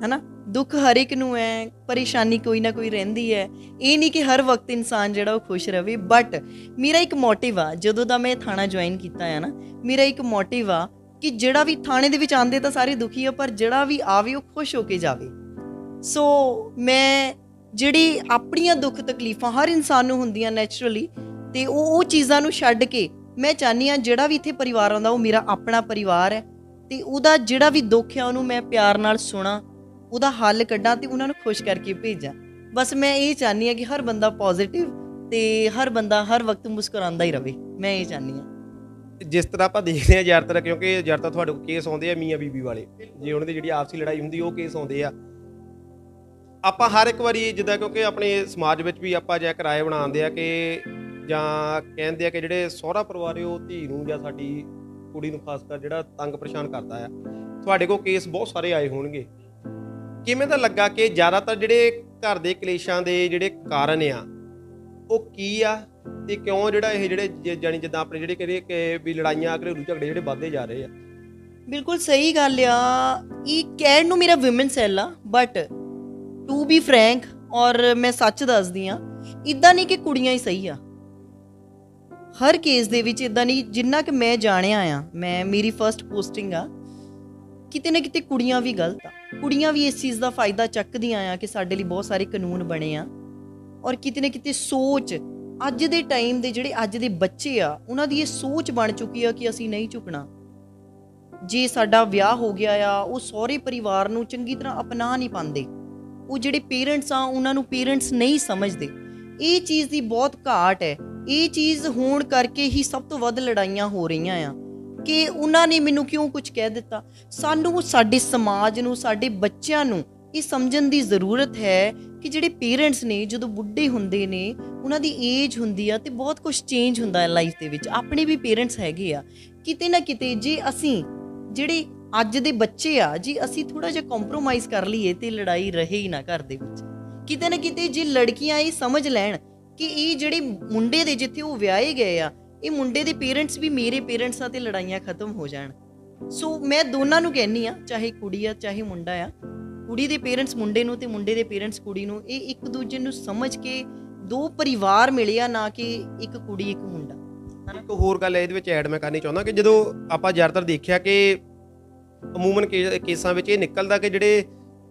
ਨਾ, ਦੁੱਖ ਹਰ ਇੱਕ ਨੂੰ ਹੈ, ਪਰੇਸ਼ਾਨੀ ਕੋਈ ਨਾ ਕੋਈ ਰਹਿੰਦੀ ਹੈ। ਇਹ ਨਹੀਂ ਕਿ ਹਰ ਵਕਤ ਇਨਸਾਨ ਜਿਹੜਾ ਉਹ ਖੁਸ਼ ਰਵੇ। ਬਟ ਮੇਰਾ ਇੱਕ ਮੋਟਿਵ ਆ, ਜਦੋਂ ਦਾ ਮੈਂ ਥਾਣਾ ਜੁਆਇਨ ਕੀਤਾ ਹੈ ਨਾ, ਮੇਰਾ ਇੱਕ ਮੋਟਿਵ ਆ ਕਿ ਜਿਹੜਾ ਵੀ ਥਾਣੇ ਦੇ ਵਿੱਚ ਆਉਂਦੇ ਤਾਂ ਸਾਰੇ ਦੁਖੀ ਆ, ਪਰ ਜਿਹੜਾ ਵੀ ਆਵੇ ਉਹ ਖੁਸ਼ ਹੋ ਕੇ ਜਾਵੇ। ਸੋ ਮੈਂ ਜਿਹੜੀ ਆਪਣੀਆਂ ਦੁੱਖ ਤਕਲੀਫਾਂ ਹਰ ਇਨਸਾਨ ਨੂੰ ਹੁੰਦੀਆਂ ਨੈਚੁਰਲੀ, ਤੇ ਉਹ ਚੀਜ਼ਾਂ ਨੂੰ ਛੱਡ ਕੇ ਮੈਂ ਚਾਹੁੰਦੀ ਹਾਂ ਜਿਹੜਾ ਵੀ ਇੱਥੇ ਪਰਿਵਾਰ ਆਉਂਦਾ ਉਹ ਮੇਰਾ ਆਪਣਾ ਪਰਿਵਾਰ ਹੈ, ਤੇ ਉਹਦਾ ਜਿਹੜਾ ਵੀ ਦੁੱਖ ਹੈ ਉਹਨੂੰ ਮੈਂ ਪਿਆਰ ਨਾਲ ਸੁਣਾ, ਉਹਦਾ ਹੱਲ ਕੱਢਾਂ ਤੇ ਉਹਨਾਂ ਨੂੰ ਖੁਸ਼ ਕਰਕੇ ਭੇਜਾਂ। ਬਸ ਮੈਂ ਇਹ ਚਾਹੁੰਦੀ ਹਾਂ ਕਿ ਹਰ ਬੰਦਾ ਪੋਜ਼ਿਟਿਵ ਤੇ ਹਰ ਬੰਦਾ ਹਰ ਵਕਤ ਮੁਸਕਰਾਉਂਦਾ ਹੀ ਰਵੇ। ਮੈਂ ਇਹ ਚਾਹੁੰਦੀ ਹਾਂ। ਜਿਸ ਤਰ੍ਹਾਂ ਆਪਾਂ ਦੇਖਦੇ ਹਾਂ ਜ਼ਿਆਦਾਤਰ, ਕਿਉਂਕਿ ਜ਼ਿਆਦਾਤਰ ਤੁਹਾਡੇ ਕੋਲ ਕੇਸ ਆਉਂਦੇ ਆ ਮੀਆਂ ਬੀਬੀ ਵਾਲੇ, ਜੇ ਉਹਨਾਂ ਦੀ ਜਿਹੜੀ ਆਪਸੀ ਲੜਾਈ ਹੁੰਦੀ ਉਹ ਕੇਸ ਆਉਂਦੇ ਆ। ਆਪਾਂ ਹਰ ਇੱਕ ਵਾਰੀ ਜਿੱਦਾਂ ਕਿਉਂਕਿ ਆਪਣੇ ਸਮਾਜ ਵਿੱਚ ਵੀ ਆਪਾਂ ਜੇ ਕਿਰਾਏ ਬਣਾਉਂਦੇ ਆ ਕਿ ਜਾਂ ਕਹਿੰਦੇ ਆ ਕਿ ਜਿਹੜੇ ਸਹੁਰਾ ਪਰਿਵਾਰ ਉਹ ਧੀ ਨੂੰ ਜਾਂ ਸਾਡੀ ਕੁੜੀ ਨੂੰ ਖਾਸ ਕਰ ਜਿਹੜਾ ਤੰਗ ਪਰੇਸ਼ਾਨ ਕਰਦਾ ਆ। ਤੁਹਾਡੇ ਕੋਲ ਕੇਸ ਬਹੁਤ ਸਾਰੇ ਆਏ ਹੋਣਗੇ, ਕਿਵੇਂ ਦਾ ਲੱਗਾ ਕਿ ਜ਼ਿਆਦਾਤਰ ਜਿਹੜੇ ਘਰ ਦੇ ਕਲੇਸ਼ਾਂ ਦੇ ਜਿਹੜੇ ਕਾਰਨ ਆ ਉਹ ਕੀ ਆ ਤੇ ਕਿਉਂ ਜਿਹੜਾ ਇਹ ਜਿਹੜੇ ਜਾਨੀ ਜਿੱਦਾਂ ਆਪਣੇ ਜਿਹੜੇ ਕਹਿੰਦੇ ਵੀ ਲੜਾਈਆਂ ਘਰੇਲੂ ਝਗੜੇ ਜਿਹੜੇ ਵੱਧਦੇ ਜਾ ਰਹੇ ਆ? ਬਿਲਕੁਲ ਸਹੀ ਗੱਲ ਆ। ਇਹ ਕਹਿਣ ਨੂੰ ਮੇਰਾ ਵਿਮਨ ਸੈੱਲ ਆ, ਬਟ ਟੂ ਬੀ ਫਰੈਂਕ ਔਰ ਮੈਂ ਸੱਚ ਦੱਸਦੀ ਆ, ਇੱਦਾਂ ਨਹੀਂ ਕਿ ਕੁੜੀਆਂ ਹੀ ਸਹੀ ਆ। ਹਰ ਕੇਸ ਦੇ ਵਿੱਚ ਇੱਦਾਂ ਨਹੀਂ, ਜਿੰਨਾ ਕਿ ਮੈਂ ਜਾਣਿਆ ਆ, ਮੇਰੀ ਫਰਸਟ ਪੋਸਟਿੰਗ ਆ, ਕਿਤੇ ਨਾ ਕਿਤੇ ਕੁੜੀਆਂ ਵੀ ਗਲਤ ਆ। ਕੁੜੀਆਂ ਵੀ ਇਸ ਚੀਜ਼ ਦਾ ਫਾਇਦਾ ਚੱਕਦੀਆਂ ਆ ਕਿ ਸਾਡੇ ਲਈ ਬਹੁਤ ਸਾਰੇ ਕਾਨੂੰਨ ਬਣੇ ਆ, ਔਰ ਕਿਤੇ ਨਾ ਕਿਤੇ ਸੋਚ ਅੱਜ ਦੇ ਟਾਈਮ ਦੇ ਜਿਹੜੇ ਅੱਜ ਦੇ ਬੱਚੇ ਆ ਉਹਨਾਂ ਦੀ ਇਹ ਸੋਚ ਬਣ ਚੁੱਕੀ ਆ ਕਿ ਅਸੀਂ ਨਹੀਂ ਝੁਕਣਾ। ਜੇ ਸਾਡਾ ਵਿਆਹ ਹੋ ਗਿਆ ਆ, ਉਹ ਸਹੁਰੇ ਪਰਿਵਾਰ ਨੂੰ ਚੰਗੀ ਤਰ੍ਹਾਂ ਅਪਣਾ ਨਹੀਂ ਪਾਉਂਦੇ, ਉਹ ਜਿਹੜੇ ਪੇਰੈਂਟਸ ਆ ਉਹਨਾਂ ਨੂੰ ਪੇਰੈਂਟਸ ਨਹੀਂ ਸਮਝਦੇ। ਇਹ ਚੀਜ਼ ਦੀ ਬਹੁਤ ਘਾਟ ਹੈ। ਇਹ ਚੀਜ਼ ਹੋਣ ਕਰਕੇ ਹੀ ਸਭ ਤੋਂ ਵੱਧ ਲੜਾਈਆਂ ਹੋ ਰਹੀਆਂ ਆ ਕਿ ਉਹਨਾਂ ਨੇ ਮੈਨੂੰ ਕਿਉਂ ਕੁਝ ਕਹਿ ਦਿੱਤਾ। ਸਾਨੂੰ, ਸਾਡੇ ਸਮਾਜ ਨੂੰ, ਸਾਡੇ ਬੱਚਿਆਂ ਨੂੰ ਇਹ ਸਮਝਣ ਦੀ ਜ਼ਰੂਰਤ ਹੈ ਕਿ ਜਿਹੜੇ ਪੇਰੈਂਟਸ ਨੇ ਜਦੋਂ ਬੁੱਢੇ ਹੁੰਦੇ ਨੇ, ਉਹਨਾਂ ਦੀ ਏਜ ਹੁੰਦੀ ਆ ਤੇ ਬਹੁਤ ਕੁਝ ਚੇਂਜ ਹੁੰਦਾ ਹੈ ਲਾਈਫ ਦੇ ਵਿੱਚ। ਆਪਣੇ ਵੀ ਪੇਰੈਂਟਸ ਹੈਗੇ ਆ, ਕਿਤੇ ਨਾ ਕਿਤੇ ਜੇ ਅਸੀਂ ਜਿਹੜੇ ਅੱਜ ਦੇ ਬੱਚੇ ਆ, ਜੇ ਅਸੀਂ ਥੋੜਾ ਜਿਹਾ ਕੰਪਰੋਮਾਈਜ਼ ਕਰ ਲਈਏ ਤੇ ਲੜਾਈ ਰਹੇ ਹੀ ਨਾ ਘਰ ਦੇ ਵਿੱਚ। ਕਿਤੇ ਨਾ ਕਿਤੇ ਜੇ ਲੜਕੀਆਂ ਇਹ ਸਮਝ ਲੈਣ ਕਿ ਇਹ ਜਿਹੜੇ ਮੁੰਡੇ ਦੇ ਜਿੱਥੇ ਉਹ ਵਿਆਹੇ ਗਏ ਆ, ਇਹ ਮੁੰਡੇ ਦੇ ਪੇਰੈਂਟਸ ਵੀ ਮੇਰੇ ਪੇਰੈਂਟਸ ਆ, ਤੇ ਲੜਾਈਆਂ ਖਤਮ ਹੋ ਜਾਣ। ਸੋ ਮੈਂ ਦੋਨਾਂ ਨੂੰ ਕਹਿੰਦੀ ਆ, ਚਾਹੇ ਕੁੜੀ ਆ ਚਾਹੇ ਮੁੰਡਾ ਆ, ਕੁੜੀ ਦੇ ਪੇਰੈਂਟਸ ਮੁੰਡੇ ਨੂੰ ਤੇ ਮੁੰਡੇ ਦੇ ਪੇਰੈਂਟਸ ਕੁੜੀ ਨੂੰ, ਇਹ ਇੱਕ ਦੂਜੇ ਨੂੰ ਸਮਝ ਕੇ ਦੋ ਪਰਿਵਾਰ ਮਿਲਿਆ, ਨਾ ਕਿ ਇੱਕ ਕੁੜੀ ਇੱਕ ਮੁੰਡਾ। ਇੱਕ ਹੋਰ ਗੱਲ ਇਹਦੇ ਵਿੱਚ ਐਡ ਮੈਂ ਕਰਨੀ ਚਾਹੁੰਦਾ ਕਿ ਜਦੋਂ ਆਪਾਂ ਜ਼ਿਆਦਾਤਰ ਦੇਖਿਆ ਕਿ ਅਮੂਮਨ ਕੇਸਾਂ ਵਿੱਚ ਇਹ ਨਿਕਲਦਾ ਕਿ ਜਿਹੜੇ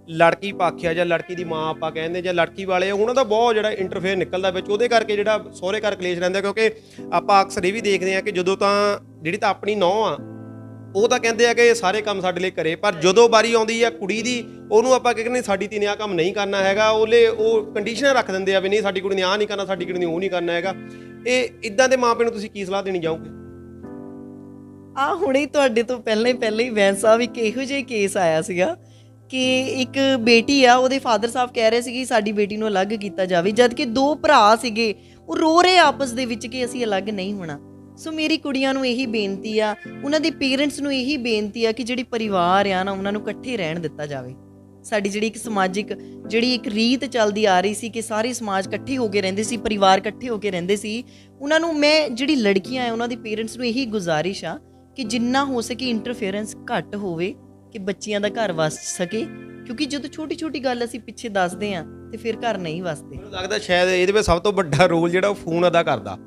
ਲੜਕੀ ਪੱਖ ਆ ਜਾਂ ਲੜਕੀ ਦੀ ਮਾਂ ਆਪਾਂ ਕਹਿੰਦੇ ਜਾਂ ਲੜਕੀ ਵਾਲੇ ਉਹਨਾਂ ਦਾ ਬਹੁਤ ਜਿਹੜਾ ਇੰਟਰਫੇਅਰ ਨਿਕਲਦਾ ਵਿੱਚ, ਉਹਦੇ ਕਰਕੇ ਜਿਹੜਾ ਸਹੁਰੇ ਘਰ ਕਲੇਸ਼ ਰਹਿੰਦਾ। ਕਿਉਂਕਿ ਆਪਾਂ ਅਕਸਰ ਇਹ ਵੀ ਦੇਖਦੇ ਹਾਂ ਕਿ ਜਦੋਂ ਤਾਂ ਜਿਹੜੀ ਤਾਂ ਆਪਣੀ ਨੌਂ ਆ ਉਹ ਤਾਂ ਕਹਿੰਦੇ ਆ ਕਿ ਸਾਰੇ ਕੰਮ ਸਾਡੇ ਲਈ ਕਰੇ, ਪਰ ਜਦੋਂ ਵਾਰੀ ਆਉਂਦੀ ਆ ਕੁੜੀ ਦੀ, ਉਹਨੂੰ ਆਪਾਂ ਕਹਿੰਦੇ ਸਾਡੀ ਧੀ ਨੇ ਆਹ ਕੰਮ ਨਹੀਂ ਕਰਨਾ ਹੈਗਾ, ਉਹ ਕੰਡੀਸ਼ਨਾਂ ਰੱਖ ਦਿੰਦੇ ਆ ਵੀ ਨਹੀਂ ਸਾਡੀ ਕੁੜੀ ਨੇ ਆਹ ਨਹੀਂ ਕਰਨਾ, ਸਾਡੀ ਕੁੜੀ ਨੇ ਉਹ ਨਹੀਂ ਕਰਨਾ ਹੈਗਾ। ਇਹ ਇਦਾਂ ਦੇ ਮਾਪੇ ਨੂੰ ਤੁਸੀਂ ਕੀ ਸਲਾਹ ਦੇਣੀ ਚਾਹੋਗੇ? ਹੁਣੇ ਤੁਹਾਡੇ ਤੋਂ ਪਹਿਲਾਂ ਹੀ ਵੈਨ ਸਾਹਿਬ ਇੱਕ ਇਹੋ ਜਿਹਾ ਕੇਸ ਆਇਆ ਸੀਗਾ ਕਿ ਇੱਕ ਬੇਟੀ ਆ, ਉਹਦੇ ਫਾਦਰ ਸਾਹਿਬ ਕਹਿ ਰਹੇ ਸੀਗੇ ਸਾਡੀ ਬੇਟੀ ਨੂੰ ਅਲੱਗ ਕੀਤਾ ਜਾਵੇ, ਜਦ ਕਿ ਦੋ ਭਰਾ ਸੀਗੇ ਉਹ ਰੋ ਰਹੇ ਆਪਸ ਦੇ ਵਿੱਚ ਕਿ ਅਸੀਂ ਅਲੱਗ ਨਹੀਂ ਹੋਣਾ। ਸੋ ਮੇਰੀ ਕੁੜੀਆਂ ਨੂੰ ਇਹੀ ਬੇਨਤੀ ਆ, ਉਹਨਾਂ ਦੇ ਪੇਰੈਂਟਸ ਨੂੰ ਇਹੀ ਬੇਨਤੀ ਆ ਕਿ ਜਿਹੜੀ ਪਰਿਵਾਰ ਆ ਨਾ, ਉਹਨਾਂ ਨੂੰ ਇਕੱਠੇ ਰਹਿਣ ਦਿੱਤਾ ਜਾਵੇ। ਸਾਡੀ ਜਿਹੜੀ ਇੱਕ ਸਮਾਜਿਕ ਜਿਹੜੀ ਇੱਕ ਰੀਤ ਚੱਲਦੀ ਆ ਰਹੀ ਸੀ ਕਿ ਸਾਰੇ ਸਮਾਜ ਇਕੱਠੇ ਹੋ ਕੇ ਰਹਿੰਦੇ ਸੀ, ਪਰਿਵਾਰ ਇਕੱਠੇ ਹੋ ਕੇ ਰਹਿੰਦੇ ਸੀ, ਉਹਨਾਂ ਨੂੰ ਮੈਂ ਜਿਹੜੀ ਲੜਕੀਆਂ ਆ ਉਹਨਾਂ ਦੇ ਪੇਰੈਂਟਸ ਨੂੰ ਇਹੀ ਗੁਜ਼ਾਰਿਸ਼ ਆ ਕਿ ਜਿੰਨਾ ਹੋ ਸਕੇ ਇੰਟਰਫੇਰੈਂਸ ਘੱਟ ਹੋਵੇ ਕਿ ਬੱਚੀਆਂ ਦਾ ਘਰ ਵਸ ਸਕੇ, ਕਿਉਂਕਿ ਜਦੋਂ ਛੋਟੀ ਛੋਟੀ ਗੱਲ ਅਸੀਂ ਪਿੱਛੇ ਦੱਸਦੇ ਹਾਂ ਤੇ ਫਿਰ ਘਰ ਨਹੀਂ ਵਸਦੇ। ਮੈਨੂੰ ਲੱਗਦਾ ਸ਼ਾਇਦ ਇਹਦੇ ਵਿੱਚ ਸਭ ਤੋਂ ਵੱਡਾ ਰੋਲ ਜਿਹੜਾ ਉਹ ਫੋਨ ਅਦਾ ਕਰਦਾ,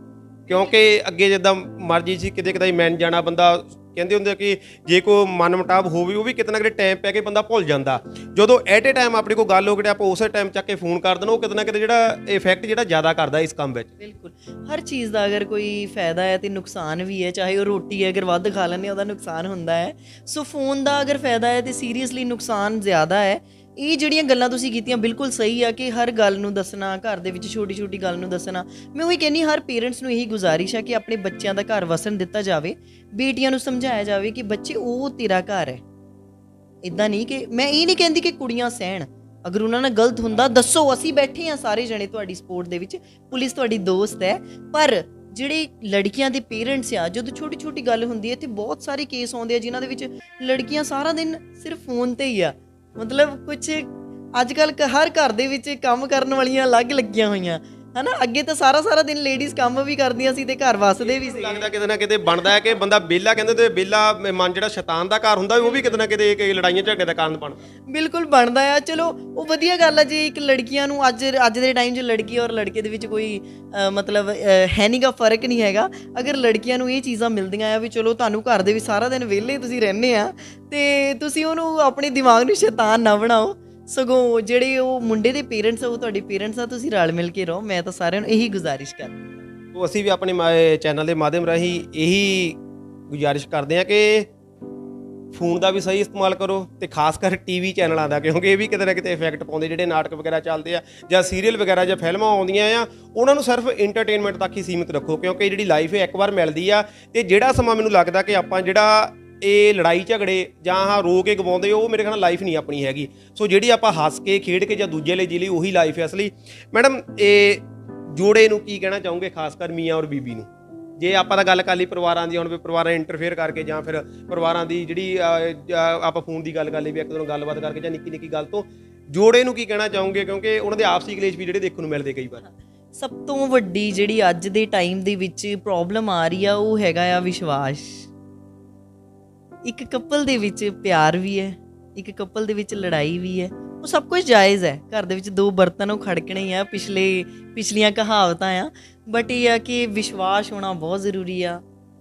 ਕਿਉਂਕਿ ਅੱਗੇ ਜਿੱਦਾਂ ਮਰਜ਼ੀ ਸੀ ਕਿਤੇ ਕਿਤੇ ਮਿਲ ਜਾਣਾ, ਬੰਦਾ ਕਹਿੰਦੇ ਹੁੰਦੇ ਕਿ ਜੇ ਕੋਈ ਮਨ ਮੁਟਾਵ ਹੋਵੇ ਉਹ ਵੀ ਕਿਤੇ ਨਾ ਕਿਤੇ ਟਾਈਮ ਪੈ ਕੇ ਬੰਦਾ ਭੁੱਲ ਜਾਂਦਾ। ਜਦੋਂ ਐਟ ਏ ਟਾਈਮ ਆਪਣੀ ਕੋਈ ਗੱਲ ਹੋ ਗਈ ਆਪਾਂ ਉਸੇ ਟਾਈਮ ਚੱਕ ਕੇ ਫੋਨ ਕਰ ਦੇਣਾ, ਉਹ ਕਿਤੇ ਨਾ ਕਿਤੇ ਜਿਹੜਾ ਇਫੈਕਟ ਜਿਹੜਾ ਜ਼ਿਆਦਾ ਕਰਦਾ ਇਸ ਕੰਮ ਵਿੱਚ। ਬਿਲਕੁਲ, ਹਰ ਚੀਜ਼ ਦਾ ਅਗਰ ਕੋਈ ਫਾਇਦਾ ਹੈ ਤੇ ਨੁਕਸਾਨ ਵੀ ਹੈ। ਚਾਹੇ ਉਹ ਰੋਟੀ ਹੈ, ਅਗਰ ਵੱਧ ਖਾ ਲੈਂਦੇ ਉਹਦਾ ਨੁਕਸਾਨ ਹੁੰਦਾ ਹੈ। ਸੋ ਫੋਨ ਦਾ ਅਗਰ ਫਾਇਦਾ ਹੈ ਤੇ ਸੀਰੀਅਸਲੀ ਨੁਕਸਾਨ ਜ਼ਿਆਦਾ ਹੈ। ਇਹ ਜਿਹੜੀਆਂ ਗੱਲਾਂ ਤੁਸੀਂ ਕੀਤੀਆਂ ਬਿਲਕੁਲ ਸਹੀ ਆ ਕਿ ਹਰ ਗੱਲ ਨੂੰ ਦੱਸਣਾ, ਘਰ ਦੇ ਵਿੱਚ ਛੋਟੀ ਛੋਟੀ ਗੱਲ ਨੂੰ ਦੱਸਣਾ। ਮੈਂ ਉਹੀ ਕਹਿੰਦੀ ਹਰ ਪੇਰੈਂਟਸ ਨੂੰ ਇਹੀ ਗੁਜ਼ਾਰਿਸ਼ ਹੈ ਕਿ ਆਪਣੇ ਬੱਚਿਆਂ ਦਾ ਘਰ ਵਸਣ ਦਿੱਤਾ ਜਾਵੇ, ਬੇਟੀਆਂ ਨੂੰ ਸਮਝਾਇਆ ਜਾਵੇ ਕਿ ਬੱਚੇ ਉਹ ਤੇਰਾ ਘਰ ਹੈ। ਇੱਦਾਂ ਨਹੀਂ ਕਿ ਮੈਂ ਇਹ ਨਹੀਂ ਕਹਿੰਦੀ ਕਿ ਕੁੜੀਆਂ ਸਹਿਣ, ਅਗਰ ਉਹਨਾਂ ਨਾਲ ਗਲਤ ਹੁੰਦਾ ਦੱਸੋ, ਅਸੀਂ ਬੈਠੇ ਹਾਂ ਸਾਰੇ ਜਣੇ ਤੁਹਾਡੀ ਸਪੋਰਟ ਦੇ ਵਿੱਚ, ਪੁਲਿਸ ਤੁਹਾਡੀ ਦੋਸਤ ਹੈ। ਪਰ ਜਿਹੜੇ ਲੜਕੀਆਂ ਦੇ ਪੇਰੈਂਟਸ ਆ, ਜਦੋਂ ਛੋਟੀ ਛੋਟੀ ਗੱਲ ਹੁੰਦੀ ਹੈ, ਇੱਥੇ ਬਹੁਤ ਸਾਰੇ ਕੇਸ ਆਉਂਦੇ ਆ ਜਿਨ੍ਹਾਂ ਦੇ ਵਿੱਚ ਲੜਕੀਆਂ ਸਾਰਾ ਦਿਨ ਸਿਰਫ ਫੋਨ ਤੇ ਹੀ ਆ, ਮਤਲਬ ਕੁਛ ਅੱਜ ਕੱਲ੍ਹ ਹਰ ਘਰ ਦੇ ਵਿੱਚ ਕੰਮ ਕਰਨ ਵਾਲੀਆਂ ਅਲੱਗ ਲੱਗੀਆਂ ਹੋਈਆਂ ਹੈ ਨਾ। ਅੱਗੇ ਤਾਂ ਸਾਰਾ ਦਿਨ ਲੇਡੀਜ਼ ਕੰਮ ਵੀ ਕਰਦੀਆਂ ਸੀ ਤੇ ਘਰ ਵਸਦੇ ਵੀ ਸੀ। ਲੱਗਦਾ ਕਿਤੇ ਨਾ ਕਿਤੇ ਬਣਦਾ ਹੈ ਕਿ ਬੰਦਾ ਵਿਹਲਾ, ਕਹਿੰਦੇ ਤੇ ਵਿਹਲਾ ਮਨ ਜਿਹੜਾ ਸ਼ੈਤਾਨ ਦਾ ਘਰ ਹੁੰਦਾ ਉਹ ਵੀ ਕਿਤੇ ਨਾ ਕਿਤੇ ਲੜਾਈਆਂ ਝਗੜੇ ਦਾ ਕਾਰਨ ਬਣਦਾ। ਬਿਲਕੁਲ ਬਣਦਾ ਆ। ਚਲੋ ਉਹ ਵਧੀਆ ਗੱਲ ਆ ਜੇ ਇੱਕ ਲੜਕੀਆਂ ਨੂੰ ਅੱਜ ਦੇ ਟਾਈਮ 'ਚ ਲੜਕੀ ਔਰ ਲੜਕੇ ਦੇ ਵਿੱਚ ਕੋਈ ਮਤਲਬ ਹੈ ਨਹੀਂ ਗਾ, ਫਰਕ ਨਹੀਂ ਹੈਗਾ। ਅਗਰ ਲੜਕੀਆਂ ਨੂੰ ਇਹ ਚੀਜ਼ਾਂ ਮਿਲਦੀਆਂ ਆ ਵੀ ਚਲੋ ਤੁਹਾਨੂੰ ਘਰ ਦੇ ਵਿੱਚ ਸਾਰਾ ਦਿਨ ਵਿਹਲੇ ਤੁਸੀਂ ਰਹਿੰਦੇ ਆ ਤੇ ਤੁਸੀਂ ਉਹਨੂੰ ਆਪਣੇ ਦਿਮਾਗ ਨੂੰ ਸ਼ੈਤਾਨ ਨਾ ਬਣਾਓ, ਸਗੋਂ ਜਿਹੜੇ ਉਹ ਮੁੰਡੇ ਦੇ ਪੇਰੈਂਟਸ ਆ ਉਹ ਤੁਹਾਡੇ ਪੇਰੈਂਟਸ ਆ, ਤੁਸੀਂ ਰਲ ਮਿਲ ਕੇ ਰਹੋ। ਮੈਂ ਤਾਂ ਸਾਰਿਆਂ ਨੂੰ ਇਹੀ ਗੁਜ਼ਾਰਿਸ਼ ਕਰਦੀ। ਤੋ ਅਸੀਂ ਵੀ ਆਪਣੇ ਚੈਨਲ ਦੇ ਮਾਧਿਅਮ ਰਾਹੀਂ ਇਹੀ ਗੁਜ਼ਾਰਿਸ਼ ਕਰਦੇ ਹਾਂ ਕਿ ਫੋਨ ਦਾ ਵੀ ਸਹੀ ਇਸਤੇਮਾਲ ਕਰੋ ਤੇ ਖਾਸ ਕਰ ਟੀਵੀ ਚੈਨਲਾਂ ਦਾ, ਕਿਉਂਕਿ ਇਹ ਵੀ ਕਿਤੇ ਨਾ ਕਿਤੇ ਇਫੈਕਟ ਪਾਉਂਦੇ। ਜਿਹੜੇ ਨਾਟਕ ਵਗੈਰਾ ਚੱਲਦੇ ਆ ਜਾਂ ਸੀਰੀਅਲ ਵਗੈਰਾ ਜਾਂ ਫਿਲਮਾਂ ਆਉਂਦੀਆਂ ਆ, ਉਹਨਾਂ ਨੂੰ ਸਿਰਫ ਇੰਟਰਟੇਨਮੈਂਟ ਤੱਕ ਹੀ ਸੀਮਿਤ ਰੱਖੋ, ਕਿਉਂਕਿ ਜਿਹੜੀ ਲਾਈਫ ਹੈ ਇੱਕ ਵਾਰ ਮਿਲਦੀ ਆ। ਤੇ ਜਿਹੜਾ ਸਮਾਂ ਮੈਨੂੰ ਲੱਗਦਾ ਕਿ ਆਪਾਂ ਜਿਹੜਾ ਇਹ ਲੜਾਈ ਝਗੜੇ ਜਾਂ ਰੋ ਕੇ ਗਵਾਉਂਦੇ, ਉਹ ਮੇਰੇ ਖਿਆਲ ਨਾਲ ਲਾਈਫ ਨਹੀਂ ਆਪਣੀ ਹੈਗੀ। ਸੋ ਜਿਹੜੀ ਆਪਾਂ ਹੱਸ ਕੇ ਖੇਡ ਕੇ ਜਾਂ ਦੂਜੇ ਲਈ ਜੀ ਲਈ ਉਹੀ ਲਾਈਫ ਹੈ ਅਸਲੀ। ਮੈਡਮ, ਇਹ ਜੋੜੇ ਨੂੰ ਕੀ ਕਹਿਣਾ ਚਾਹੋਗੇ, ਖਾਸ ਕਰ ਮੀਆਂ ਔਰ ਬੀਬੀ ਨੂੰ? ਜੇ ਆਪਾਂ ਤਾਂ ਗੱਲ ਕਰ ਲਈ ਪਰਿਵਾਰਾਂ ਦੀ, ਹੁਣ ਵੀ ਪਰਿਵਾਰਾਂ ਇੰਟਰਫੇਅਰ ਕਰਕੇ ਜਾਂ ਫਿਰ ਪਰਿਵਾਰਾਂ ਦੀ ਜਿਹੜੀ ਆਪਾਂ ਫੋਨ ਦੀ ਗੱਲ ਕਰ ਲਈ ਵੀ ਇੱਕ ਦੂਜੇ ਨਾਲ ਗੱਲਬਾਤ ਕਰਕੇ ਜਾਂ ਨਿੱਕੀ ਨਿੱਕੀ ਗੱਲ ਤੋਂ, ਜੋੜੇ ਨੂੰ ਕੀ ਕਹਿਣਾ ਚਾਹੋਗੇ? ਕਿਉਂਕਿ ਉਹਨਾਂ ਦੇ ਆਪਸੀ ਕਲੇਸ਼ ਵੀ ਜਿਹੜੇ ਦੇਖਣ ਨੂੰ ਮਿਲਦੇ ਕਈ ਵਾਰ। ਸਭ ਤੋਂ ਵੱਡੀ ਜਿਹੜੀ ਅੱਜ ਦੇ ਟਾਈਮ ਦੇ ਵਿੱਚ ਪ੍ਰੋਬਲਮ ਆ ਰਹੀ ਆ ਉਹ ਹੈਗਾ ਆ ਵਿਸ਼ਵਾਸ। ਇੱਕ ਕਪਲ ਦੇ ਵਿੱਚ ਪਿਆਰ ਵੀ ਹੈ, ਇੱਕ ਕਪਲ ਦੇ ਵਿੱਚ ਲੜਾਈ ਵੀ ਹੈ, ਉਹ ਸਭ ਕੁਝ ਜਾਇਜ਼ ਹੈ। ਘਰ ਦੇ ਵਿੱਚ ਦੋ ਬਰਤਨ ਉਹ ਖੜਕਣੇ ਹੀ ਆ, ਪਿਛਲੀਆਂ ਕਹਾਵਤਾਂ ਆ। ਬਟ ਇਹ ਆ ਕਿ ਵਿਸ਼ਵਾਸ ਹੋਣਾ ਬਹੁਤ ਜ਼ਰੂਰੀ ਆ।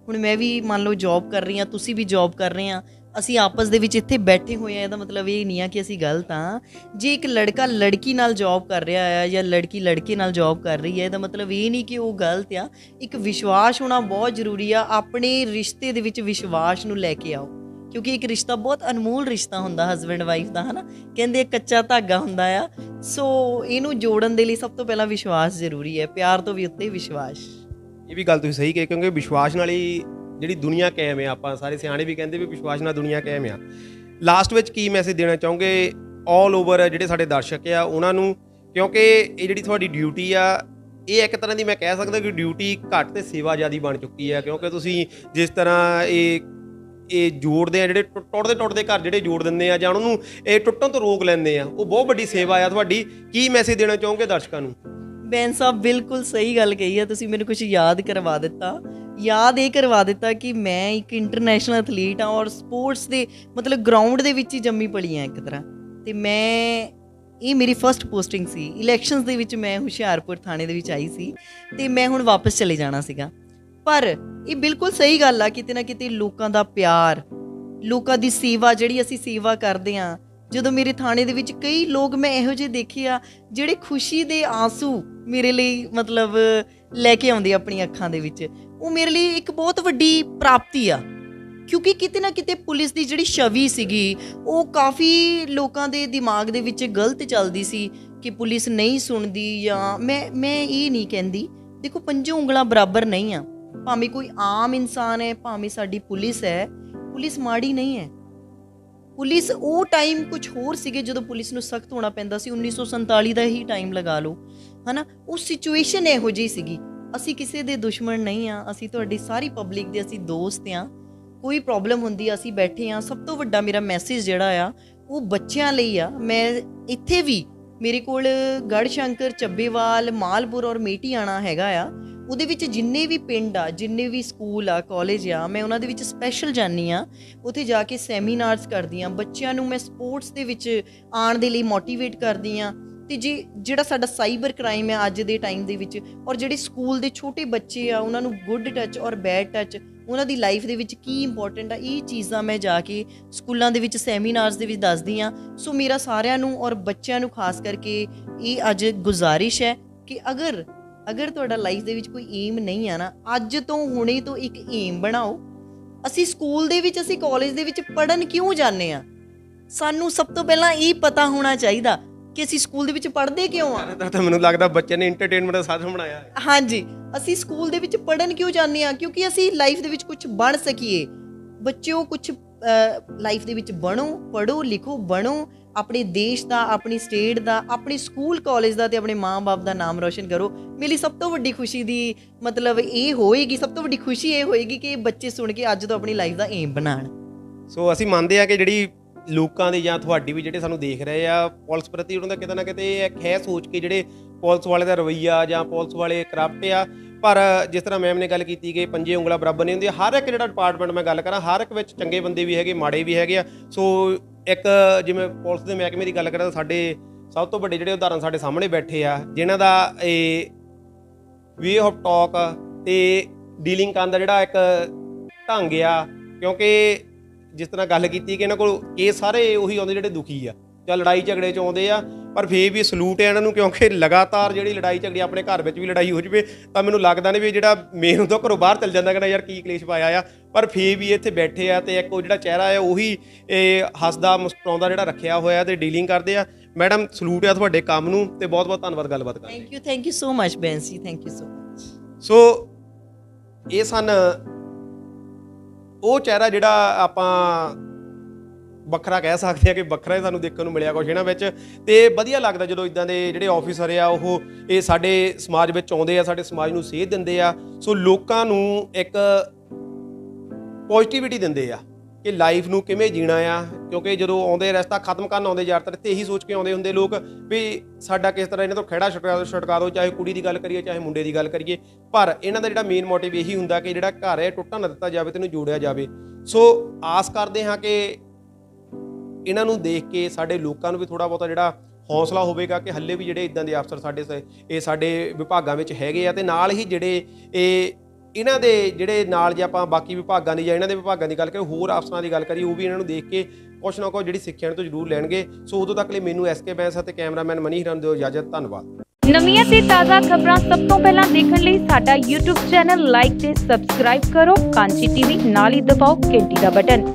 ਹੁਣ ਮੈਂ ਵੀ ਮੰਨ ਲਓ ਜੋਬ ਕਰ ਰਹੀ ਹਾਂ, ਤੁਸੀਂ ਵੀ ਜੋਬ ਕਰ ਰਹੇ ਹਾਂ, ਅਸੀਂ ਆਪਸ ਦੇ ਵਿੱਚ ਇੱਥੇ ਬੈਠੇ ਹੋਏ ਹਾਂ, ਇਹਦਾ ਮਤਲਬ ਇਹ ਨਹੀਂ ਆ ਕਿ ਅਸੀਂ ਗਲਤ ਹਾਂ। ਜੇ ਇੱਕ ਲੜਕਾ ਲੜਕੀ ਨਾਲ ਜੋਬ ਕਰ ਰਿਹਾ ਆ ਜਾਂ ਲੜਕੀ ਲੜਕੇ ਨਾਲ ਜੋਬ ਕਰ ਰਹੀ ਹੈ, ਇਹਦਾ ਮਤਲਬ ਇਹ ਨਹੀਂ ਕਿ ਉਹ ਗਲਤ ਆ। ਇੱਕ ਵਿਸ਼ਵਾਸ ਹੋਣਾ ਬਹੁਤ ਜ਼ਰੂਰੀ ਆ। ਆਪਣੇ ਰਿਸ਼ਤੇ ਦੇ ਵਿੱਚ ਵਿਸ਼ਵਾਸ ਨੂੰ ਲੈ ਕੇ ਆਓ, ਕਿਉਂਕਿ ਇੱਕ ਰਿਸ਼ਤਾ ਬਹੁਤ ਅਨਮੋਲ ਰਿਸ਼ਤਾ ਹੁੰਦਾ ਹਸਬੈਂਡ ਵਾਈਫ ਦਾ, ਹੈ ਨਾ। ਕਹਿੰਦੇ ਕੱਚਾ ਧਾਗਾ ਹੁੰਦਾ ਆ। ਸੋ ਇਹਨੂੰ ਜੋੜਨ ਦੇ ਲਈ ਸਭ ਤੋਂ ਪਹਿਲਾਂ ਵਿਸ਼ਵਾਸ ਜ਼ਰੂਰੀ ਹੈ, ਪਿਆਰ ਤੋਂ ਵੀ ਉੱਤੇ ਵਿਸ਼ਵਾਸ। ਇਹ ਵੀ ਗੱਲ ਤੁਸੀਂ ਸਹੀ ਕਹੀ, ਕਿਉਂਕਿ ਵਿਸ਼ਵਾਸ ਨਾਲ ਹੀ ਜਿਹੜੀ ਦੁਨੀਆ ਕਾਇਮ ਹੈ। ਆਪਾਂ ਸਾਰੇ ਸਿਆਣੇ ਵੀ ਕਹਿੰਦੇ ਵੀ ਵਿਸ਼ਵਾਸ ਨਾਲ ਦੁਨੀਆ ਕਾਇਮ ਆ। ਲਾਸਟ ਵਿੱਚ ਕੀ ਮੈਸੇਜ ਦੇਣਾ ਚਾਹੋਗੇ ਆਲ ਓਵਰ ਜਿਹੜੇ ਸਾਡੇ ਦਰਸ਼ਕ ਆ ਉਹਨਾਂ ਨੂੰ? ਕਿਉਂਕਿ ਇਹ ਜਿਹੜੀ ਤੁਹਾਡੀ ਡਿਊਟੀ ਆ, ਇਹ ਇੱਕ ਤਰ੍ਹਾਂ ਦੀ ਮੈਂ ਕਹਿ ਸਕਦਾ ਕਿ ਡਿਊਟੀ ਘੱਟ ਤੇ ਸੇਵਾ ਜ਼ਿਆਦਾ ਬਣ ਚੁੱਕੀ ਹੈ। ਕਿਉਂਕਿ ਤੁਸੀਂ ਜਿਸ ਤਰ੍ਹਾਂ ਇਹ ਜੋੜਦੇ ਆ, ਜਿਹੜੇ ਟੁੱਟਦੇ ਘਰ ਜਿਹੜੇ ਜੋੜ ਦਿੰਦੇ ਆ ਜਾਂ ਉਹਨਾਂ ਨੂੰ ਇਹ ਟੁੱਟਣ ਤੋਂ ਰੋਕ ਲੈਂਦੇ ਆ, ਉਹ ਬਹੁਤ ਵੱਡੀ ਸੇਵਾ ਆ ਤੁਹਾਡੀ। ਕੀ ਮੈਸੇਜ ਦੇਣਾ ਚਾਹੋਗੇ ਦਰਸ਼ਕਾਂ ਨੂੰ? ਬੈਨ ਸਾਹਿਬ ਬਿਲਕੁਲ ਸਹੀ ਗੱਲ ਕਹੀ ਆ ਤੁਸੀਂ। ਮੈਨੂੰ ਕੁਝ ਯਾਦ ਇਹ ਕਰਵਾ ਦਿੱਤਾ ਕਿ ਮੈਂ ਇੱਕ ਇੰਟਰਨੈਸ਼ਨਲ ਐਥਲੀਟ ਹਾਂ ਔਰ ਸਪੋਰਟਸ ਦੇ ਮਤਲਬ ਗਰਾਊਂਡ ਦੇ ਵਿੱਚ ਹੀ ਜੰਮੀ ਪਲੀ ਹਾਂ ਇੱਕ ਤਰ੍ਹਾਂ। ਅਤੇ ਇਹ ਮੇਰੀ ਫਸਟ ਪੋਸਟਿੰਗ ਸੀ। ਇਲੈਕਸ਼ਨਸ ਦੇ ਵਿੱਚ ਮੈਂ ਹੁਸ਼ਿਆਰਪੁਰ ਥਾਣੇ ਦੇ ਵਿੱਚ ਆਈ ਸੀ ਅਤੇ ਮੈਂ ਹੁਣ ਵਾਪਸ ਚਲੇ ਜਾਣਾ ਸੀਗਾ। ਪਰ ਇਹ ਬਿਲਕੁਲ ਸਹੀ ਗੱਲ ਆ, ਕਿਤੇ ਨਾ ਕਿਤੇ ਲੋਕਾਂ ਦਾ ਪਿਆਰ, ਲੋਕਾਂ ਦੀ ਸੇਵਾ, ਜਿਹੜੀ ਅਸੀਂ ਸੇਵਾ ਕਰਦੇ ਹਾਂ। ਜਦੋਂ ਮੇਰੇ ਥਾਣੇ ਦੇ ਵਿੱਚ ਕਈ ਲੋਕ ਮੈਂ ਇਹੋ ਜਿਹੇ ਦੇਖੇ ਆ ਜਿਹੜੇ ਖੁਸ਼ੀ ਦੇ ਆਂਸੂ ਮੇਰੇ ਲਈ ਮਤਲਬ ਲੈ ਕੇ ਆਉਂਦੇ ਆਪਣੀ ਅੱਖਾਂ ਦੇ ਵਿੱਚ, ਉਹ ਮੇਰੇ ਲਈ ਇੱਕ ਬਹੁਤ ਵੱਡੀ ਪ੍ਰਾਪਤੀ ਆ। ਕਿਉਂਕਿ ਕਿਤੇ ਨਾ ਕਿਤੇ ਪੁਲਿਸ ਦੀ ਜਿਹੜੀ ਛਵੀ ਸੀਗੀ ਉਹ ਕਾਫੀ ਲੋਕਾਂ ਦੇ ਦਿਮਾਗ ਦੇ ਵਿੱਚ ਗਲਤ ਚੱਲਦੀ ਸੀ ਕਿ ਪੁਲਿਸ ਨਹੀਂ ਸੁਣਦੀ। ਜਾਂ ਮੈਂ ਇਹ ਨਹੀਂ ਕਹਿੰਦੀ, ਦੇਖੋ ਪੰਜੋਂ ਉਂਗਲਾਂ ਬਰਾਬਰ ਨਹੀਂ ਆ। ਭਾਵੇਂ ਕੋਈ ਆਮ ਇਨਸਾਨ ਹੈ, ਭਾਵੇਂ ਸਾਡੀ ਪੁਲਿਸ ਹੈ, ਪੁਲਿਸ ਮਾੜੀ ਨਹੀਂ ਹੈ। ਪੁਲਿਸ ਉਹ ਟਾਈਮ ਕੁਝ ਹੋਰ ਸੀਗੇ ਜਦੋਂ ਪੁਲਿਸ ਨੂੰ ਸਖਤ ਹੋਣਾ ਪੈਂਦਾ ਸੀ। 1947 ਦਾ ਹੀ ਟਾਈਮ ਲਗਾ ਲਓ, ਹੈ ਨਾ। ਉਹ ਸਿਚੁਏਸ਼ਨ ਇਹੋ ਜਿਹੀ ਸੀਗੀ। ਅਸੀਂ ਕਿਸੇ ਦੇ ਦੁਸ਼ਮਣ ਨਹੀਂ ਆ, ਅਸੀਂ ਤੁਹਾਡੀ ਸਾਰੀ ਪਬਲਿਕ ਦੇ ਅਸੀਂ ਦੋਸਤ ਹਾਂ। ਕੋਈ ਪ੍ਰੋਬਲਮ ਹੁੰਦੀ ਆ ਅਸੀਂ ਬੈਠੇ ਹਾਂ। ਸਭ ਤੋਂ ਵੱਡਾ ਮੇਰਾ ਮੈਸੇਜ ਜਿਹੜਾ ਆ ਉਹ ਬੱਚਿਆਂ ਲਈ ਆ। ਮੈਂ ਇੱਥੇ ਵੀ ਮੇਰੇ ਕੋਲ ਗੜ੍ਹਸ਼ੰਕਰ, ਚੱਬੇਵਾਲ, ਮਾਲਪੁਰ ਔਰ ਮੇਟੀਆਣਾ ਹੈਗਾ ਆ। ਉਹਦੇ ਵਿੱਚ ਜਿੰਨੇ ਵੀ ਪਿੰਡ ਆ, ਜਿੰਨੇ ਵੀ ਸਕੂਲ ਆ, ਕਾਲਜ ਆ, ਮੈਂ ਉਹਨਾਂ ਦੇ ਵਿੱਚ ਸਪੈਸ਼ਲ ਜਾਂਦੀ ਹਾਂ। ਉੱਥੇ ਜਾ ਕੇ ਸੈਮੀਨਾਰਸ ਕਰਦੀ ਹਾਂ। ਬੱਚਿਆਂ ਨੂੰ ਮੈਂ ਸਪੋਰਟਸ ਦੇ ਵਿੱਚ ਆਉਣ ਦੇ ਲਈ ਮੋਟੀਵੇਟ ਕਰਦੀ ਹਾਂ। ਅਤੇ ਜਿਹੜਾ ਸਾਡਾ ਸਾਈਬਰ ਕ੍ਰਾਈਮ ਹੈ ਅੱਜ ਦੇ ਟਾਈਮ ਦੇ ਵਿੱਚ, ਔਰ ਜਿਹੜੇ ਸਕੂਲ ਦੇ ਛੋਟੇ ਬੱਚੇ ਆ ਉਹਨਾਂ ਨੂੰ ਗੁੱਡ ਟੱਚ ਔਰ ਬੈਡ ਟੱਚ, ਉਹਨਾਂ ਦੀ ਲਾਈਫ ਦੇ ਵਿੱਚ ਕੀ ਇੰਪੋਰਟੈਂਟ ਆ, ਇਹ ਚੀਜ਼ਾਂ ਮੈਂ ਜਾ ਕੇ ਸਕੂਲਾਂ ਦੇ ਵਿੱਚ ਸੈਮੀਨਾਰਸ ਦੇ ਵਿੱਚ ਦੱਸਦੀ ਹਾਂ। ਸੋ ਮੇਰਾ ਸਾਰਿਆਂ ਨੂੰ ਔਰ ਬੱਚਿਆਂ ਨੂੰ ਖਾਸ ਕਰਕੇ ਇਹ ਅੱਜ ਗੁਜ਼ਾਰਿਸ਼ ਹੈ ਕਿ ਅਗਰ ਤੁਹਾਡਾ ਲਾਈਫ ਦੇ ਵਿੱਚ ਕੋਈ ਏਮ ਨਹੀਂ ਆ ਨਾ, ਅੱਜ ਤੋਂ ਹੁਣੇ ਤੋਂ ਇੱਕ ਏਮ ਬਣਾਓ। ਅਸੀਂ ਸਕੂਲ ਦੇ ਵਿੱਚ, ਅਸੀਂ ਕਾਲਜ ਦੇ ਵਿੱਚ ਪੜ੍ਹਨ ਕਿਉਂ ਜਾਂਦੇ ਹਾਂ? ਸਾਨੂੰ ਸਭ ਤੋਂ ਪਹਿਲਾਂ ਇਹ ਪਤਾ ਹੋਣਾ ਚਾਹੀਦਾ ਕਿ ਅਸੀਂ ਸਕੂਲ ਦੇ ਵਿੱਚ ਪੜ੍ਹਦੇ ਕਿਉਂ ਆ। ਜ਼ਿਆਦਾਤਰ ਤਾਂ ਮੈਨੂੰ ਲੱਗਦਾ ਬੱਚੇ ਨੇ ਇੰਟਰਟੇਨਮੈਂਟ ਦਾ ਸਾਧਨ ਬਣਾਇਆ ਹੈ। ਹਾਂਜੀ, ਅਸੀਂ ਸਕੂਲ ਦੇ ਵਿੱਚ ਪੜ੍ਹਨ ਕਿਉਂ ਜਾਂਦੇ ਆ? ਕਿਉਂਕਿ ਅਸੀਂ ਲਾਈਫ ਦੇ ਵਿੱਚ ਕੁਝ ਬਣ ਸਕੀਏ। ਬੱਚਿਓ, ਕੁਝ ਲਾਈਫ ਦੇ ਵਿੱਚ ਬਣੋ, ਪੜ੍ਹੋ, ਲਿਖੋ, ਬਣੋ, ਆਪਣੇ ਦੇਸ਼ ਦਾ, ਆਪਣੀ ਸਟੇਟ ਦਾ, ਆਪਣੇ ਸਕੂਲ ਕਾਲਜ ਦਾ ਤੇ ਆਪਣੇ ਮਾਂ-ਬਾਪ ਦਾ ਨਾਮ ਰੋਸ਼ਨ ਕਰੋ। ਮੇਰੀ ਸਭ ਤੋਂ ਵੱਡੀ ਖੁਸ਼ੀ ਦੀ ਮਤਲਬ ਇਹ ਹੋਏਗੀ, ਸਭ ਤੋਂ ਵੱਡੀ ਖੁਸ਼ੀ ਇਹ ਹੋਏਗੀ ਕਿ ਬੱਚੇ ਸੁਣ ਕੇ ਅੱਜ ਤੋਂ ਆਪਣੀ ਲਾਈਫ ਦਾ ਏਮ ਬਣਾਉਣ। ਸੋ ਅਸੀਂ ਮੰਨਦੇ ਆ ਕਿ ਜਿਹੜੀ ਲੋਕਾਂ ਦੀ ਜਾਂ ਤੁਹਾਡੀ ਵੀ ਜਿਹੜੇ ਸਾਨੂੰ ਦੇਖ ਰਹੇ ਆ, ਪੁਲਿਸ ਪ੍ਰਤੀ ਉਹਨਾਂ ਦਾ ਕਿਤੇ ਨਾ ਕਿਤੇ ਇੱਕ ਹੈ ਸੋਚ ਕੇ ਜਿਹੜੇ ਪੁਲਿਸ ਵਾਲੇ ਦਾ ਰਵੱਈਆ ਜਾਂ ਪੁਲਿਸ ਵਾਲੇ ਕਰਪਟ ਆ। ਪਰ ਜਿਸ ਤਰ੍ਹਾਂ ਮੈਮ ਨੇ ਗੱਲ ਕੀਤੀ ਕਿ ਪੰਜੇ ਉਂਗਲਾਂ ਬਰਾਬਰ ਨਹੀਂ ਹੁੰਦੀਆਂ, ਹਰ ਇੱਕ ਜਿਹੜਾ ਡਿਪਾਰਟਮੈਂਟ ਮੈਂ ਗੱਲ ਕਰਾਂ, ਹਰ ਇੱਕ ਵਿੱਚ ਚੰਗੇ ਬੰਦੇ ਵੀ ਹੈਗੇ, ਮਾੜੇ ਵੀ ਹੈਗੇ ਆ। ਸੋ ਇੱਕ ਜਿਵੇਂ ਪੁਲਿਸ ਦੇ ਮਹਿਕਮੇ ਦੀ ਗੱਲ ਕਰਾਂ ਤਾਂ ਸਾਡੇ ਸਭ ਤੋਂ ਵੱਡੇ ਜਿਹੜੇ ਉਦਾਹਰਨ ਸਾਡੇ ਸਾਹਮਣੇ ਬੈਠੇ ਆ, ਜਿਨ੍ਹਾਂ ਦਾ ਇਹ ਵੇ ਆਫ ਟਾਕ ਤੇ ਡੀਲਿੰਗ ਕਰਨ ਦਾ ਜਿਹੜਾ ਇੱਕ ਢੰਗ ਆ, ਕਿਉਂਕਿ ਜਿਸ ਤਰ੍ਹਾਂ ਗੱਲ ਕੀਤੀ ਕਿ ਇਹਨਾਂ ਕੋਲ ਇਹ ਸਾਰੇ ਉਹੀ ਆਉਂਦੇ ਜਿਹੜੇ ਦੁਖੀ ਆ ਜਾਂ ਲੜਾਈ ਝਗੜੇ 'ਚ ਆਉਂਦੇ ਆ, ਪਰ ਫੇਰ ਵੀ ਸਲੂਟ ਹੈ ਇਹਨਾਂ ਨੂੰ, ਕਿਉਂਕਿ ਲਗਾਤਾਰ ਜਿਹੜੀ ਲੜਾਈ ਝਗੜੀ ਆਪਣੇ ਘਰ ਵਿੱਚ ਵੀ ਲੜਾਈ ਹੋ ਜਾਵੇ ਤਾਂ ਮੈਨੂੰ ਲੱਗਦਾ ਨਹੀਂ ਵੀ ਜਿਹੜਾ ਮੇਨ ਹੁੰਦਾ ਘਰੋਂ ਬਾਹਰ ਚੱਲ ਜਾਂਦਾ, ਕਹਿੰਦਾ ਯਾਰ ਕੀ ਕਲੇਸ਼ ਪਾਇਆ ਆ, ਪਰ ਫੇਰ ਵੀ ਇੱਥੇ ਬੈਠੇ ਆ ਤੇ ਇੱਕ ਉਹ ਜਿਹੜਾ ਚਿਹਰਾ ਆ ਉਹੀ ਹੱਸਦਾ ਮੁਸਕਰਾਉਂਦਾ ਜਿਹੜਾ ਰੱਖਿਆ ਹੋਇਆ ਤੇ ਡੀਲਿੰਗ ਕਰਦੇ ਆ। ਮੈਡਮ, ਸਲੂਟ ਆ ਤੁਹਾਡੇ ਕੰਮ ਨੂੰ ਤੇ ਬਹੁਤ ਬਹੁਤ ਧੰਨਵਾਦ ਗੱਲਬਾਤ ਕਰਨ ਲਈ। Thank you so much Bainsi, thank you so much. So ਇਹ ਸਨ ਉਹ ਚਿਹਰਾ ਜਿਹੜਾ ਆਪਾਂ ਵੱਖਰਾ ਕਹਿ ਸਕਦੇ ਆ ਕਿ ਵੱਖਰਾ ਹੀ ਸਾਨੂੰ ਦੇਖਣ ਨੂੰ ਮਿਲਿਆ ਕੁਛ ਇਹਨਾਂ ਵਿੱਚ, ਤੇ ਵਧੀਆ ਲੱਗਦਾ ਜਦੋਂ ਇਦਾਂ ਦੇ ਜਿਹੜੇ ਆਫੀਸਰ ਆ ਉਹ ਇਹ ਸਾਡੇ ਸਮਾਜ ਵਿੱਚ ਆਉਂਦੇ ਆ, ਸਾਡੇ ਸਮਾਜ ਨੂੰ ਸੇਧ ਦਿੰਦੇ ਆ। ਸੋ ਲੋਕਾਂ ਨੂੰ ਇੱਕ ਪੋਜ਼ਿਟਿਵਿਟੀ ਦਿੰਦੇ ਆ ਕਿ ਲਾਈਫ ਨੂੰ ਕਿਵੇਂ ਜੀਣਾ ਆ, ਕਿਉਂਕਿ ਜਦੋਂ ਆਉਂਦੇ ਰਸਤਾ ਖਤਮ ਕਰਨ ਆਉਂਦੇ ਜ਼ਿਆਦਾਤਰ ਤੇ ਇਹੀ ਸੋਚ ਕੇ ਆਉਂਦੇ ਹੁੰਦੇ ਲੋਕ ਵੀ ਸਾਡਾ ਕਿਸ ਤਰ੍ਹਾਂ ਇਹਨਾਂ ਤੋਂ ਖਹਿੜਾ ਛੁਟਕਾ ਦਿਓ, ਚਾਹੇ ਕੁੜੀ ਦੀ ਗੱਲ ਕਰੀਏ ਚਾਹੇ ਮੁੰਡੇ ਦੀ ਗੱਲ ਕਰੀਏ, ਪਰ ਇਹਨਾਂ ਦਾ ਜਿਹੜਾ ਮੇਨ ਮੋਟਿਵ ਇਹੀ ਹੁੰਦਾ ਕਿ ਜਿਹੜਾ ਘਰ ਹੈ ਟੁੱਟਣ ਨਾ ਦਿੱਤਾ ਜਾਵੇ ਤੇ ਇਹਨੂੰ ਜੋੜਿਆ ਜਾਵੇ। ਸੋ ਆਸ ਕਰਦੇ ਹਾਂ ਕਿ ਇਹਨਾਂ ਨੂੰ ਦੇਖ ਕੇ ਸਾਡੇ ਲੋਕਾਂ ਨੂੰ ਵੀ ਥੋੜ੍ਹਾ ਬਹੁਤਾ ਜਿਹੜਾ ਹੌਸਲਾ ਹੋਵੇਗਾ ਕਿ ਹੱਲੇ ਵੀ ਜਿਹੜੇ ਇਦਾਂ ਦੇ ਅਫਸਰ ਸਾਡੇ ਵਿਭਾਗਾਂ ਵਿੱਚ ਹੈਗੇ ਆ, ਤੇ ਨਾਲ ਹੀ ਜਿਹੜੇ ਇਹਨਾਂ ਦੇ ਜਿਹੜੇ ਨਾਲ ਜੇ ਆਪਾਂ ਬਾਕੀ ਵਿਭਾਗਾਂ ਦੀ ਜਾਂ ਇਹਨਾਂ ਦੇ ਵਿਭਾਗਾਂ ਦੀ ਗੱਲ ਕਰੀਏ, ਹੋਰ ਅਫਸਰਾਂ ਦੀ ਗੱਲ ਕਰੀਏ, ਉਹ ਵੀ ਇਹਨਾਂ ਨੂੰ ਦੇਖ ਕੇ ਕੁਛ ਨਾ ਕੁਛ ਜਿਹੜੀ ਸਿੱਖਿਆ ਤੋਂ ਜ਼ਰੂਰ ਲੈਣਗੇ। ਸੋ ਉਦੋਂ ਤੱਕ ਲਈ ਮੈਨੂੰ SK ਬੈਂਸ ਅਤੇ ਕੈਮਰਾਮੈਨ ਮਨੀ ਹੀਰਨ ਦਿਓ ਇਜਾਜ਼ਤ। ਧੰਨਵਾਦ। ਨਵੀਆਂ ਤੇ ਤਾਜ਼ਾ ਖਬਰਾਂ ਸਭ ਤੋਂ ਪਹਿਲਾਂ ਦੇਖਣ ਲਈ ਸਾਡਾ YouTube ਚੈਨਲ ਲਾਈਕ ਤੇ ਸਬਸਕ੍ਰਾਈਬ ਕਰੋ। ਕਾਂਚੀ TV ਨਾਲ ਹੀ ਦਬਾਓ ਘੰਟੀ ਦਾ ਬਟਨ।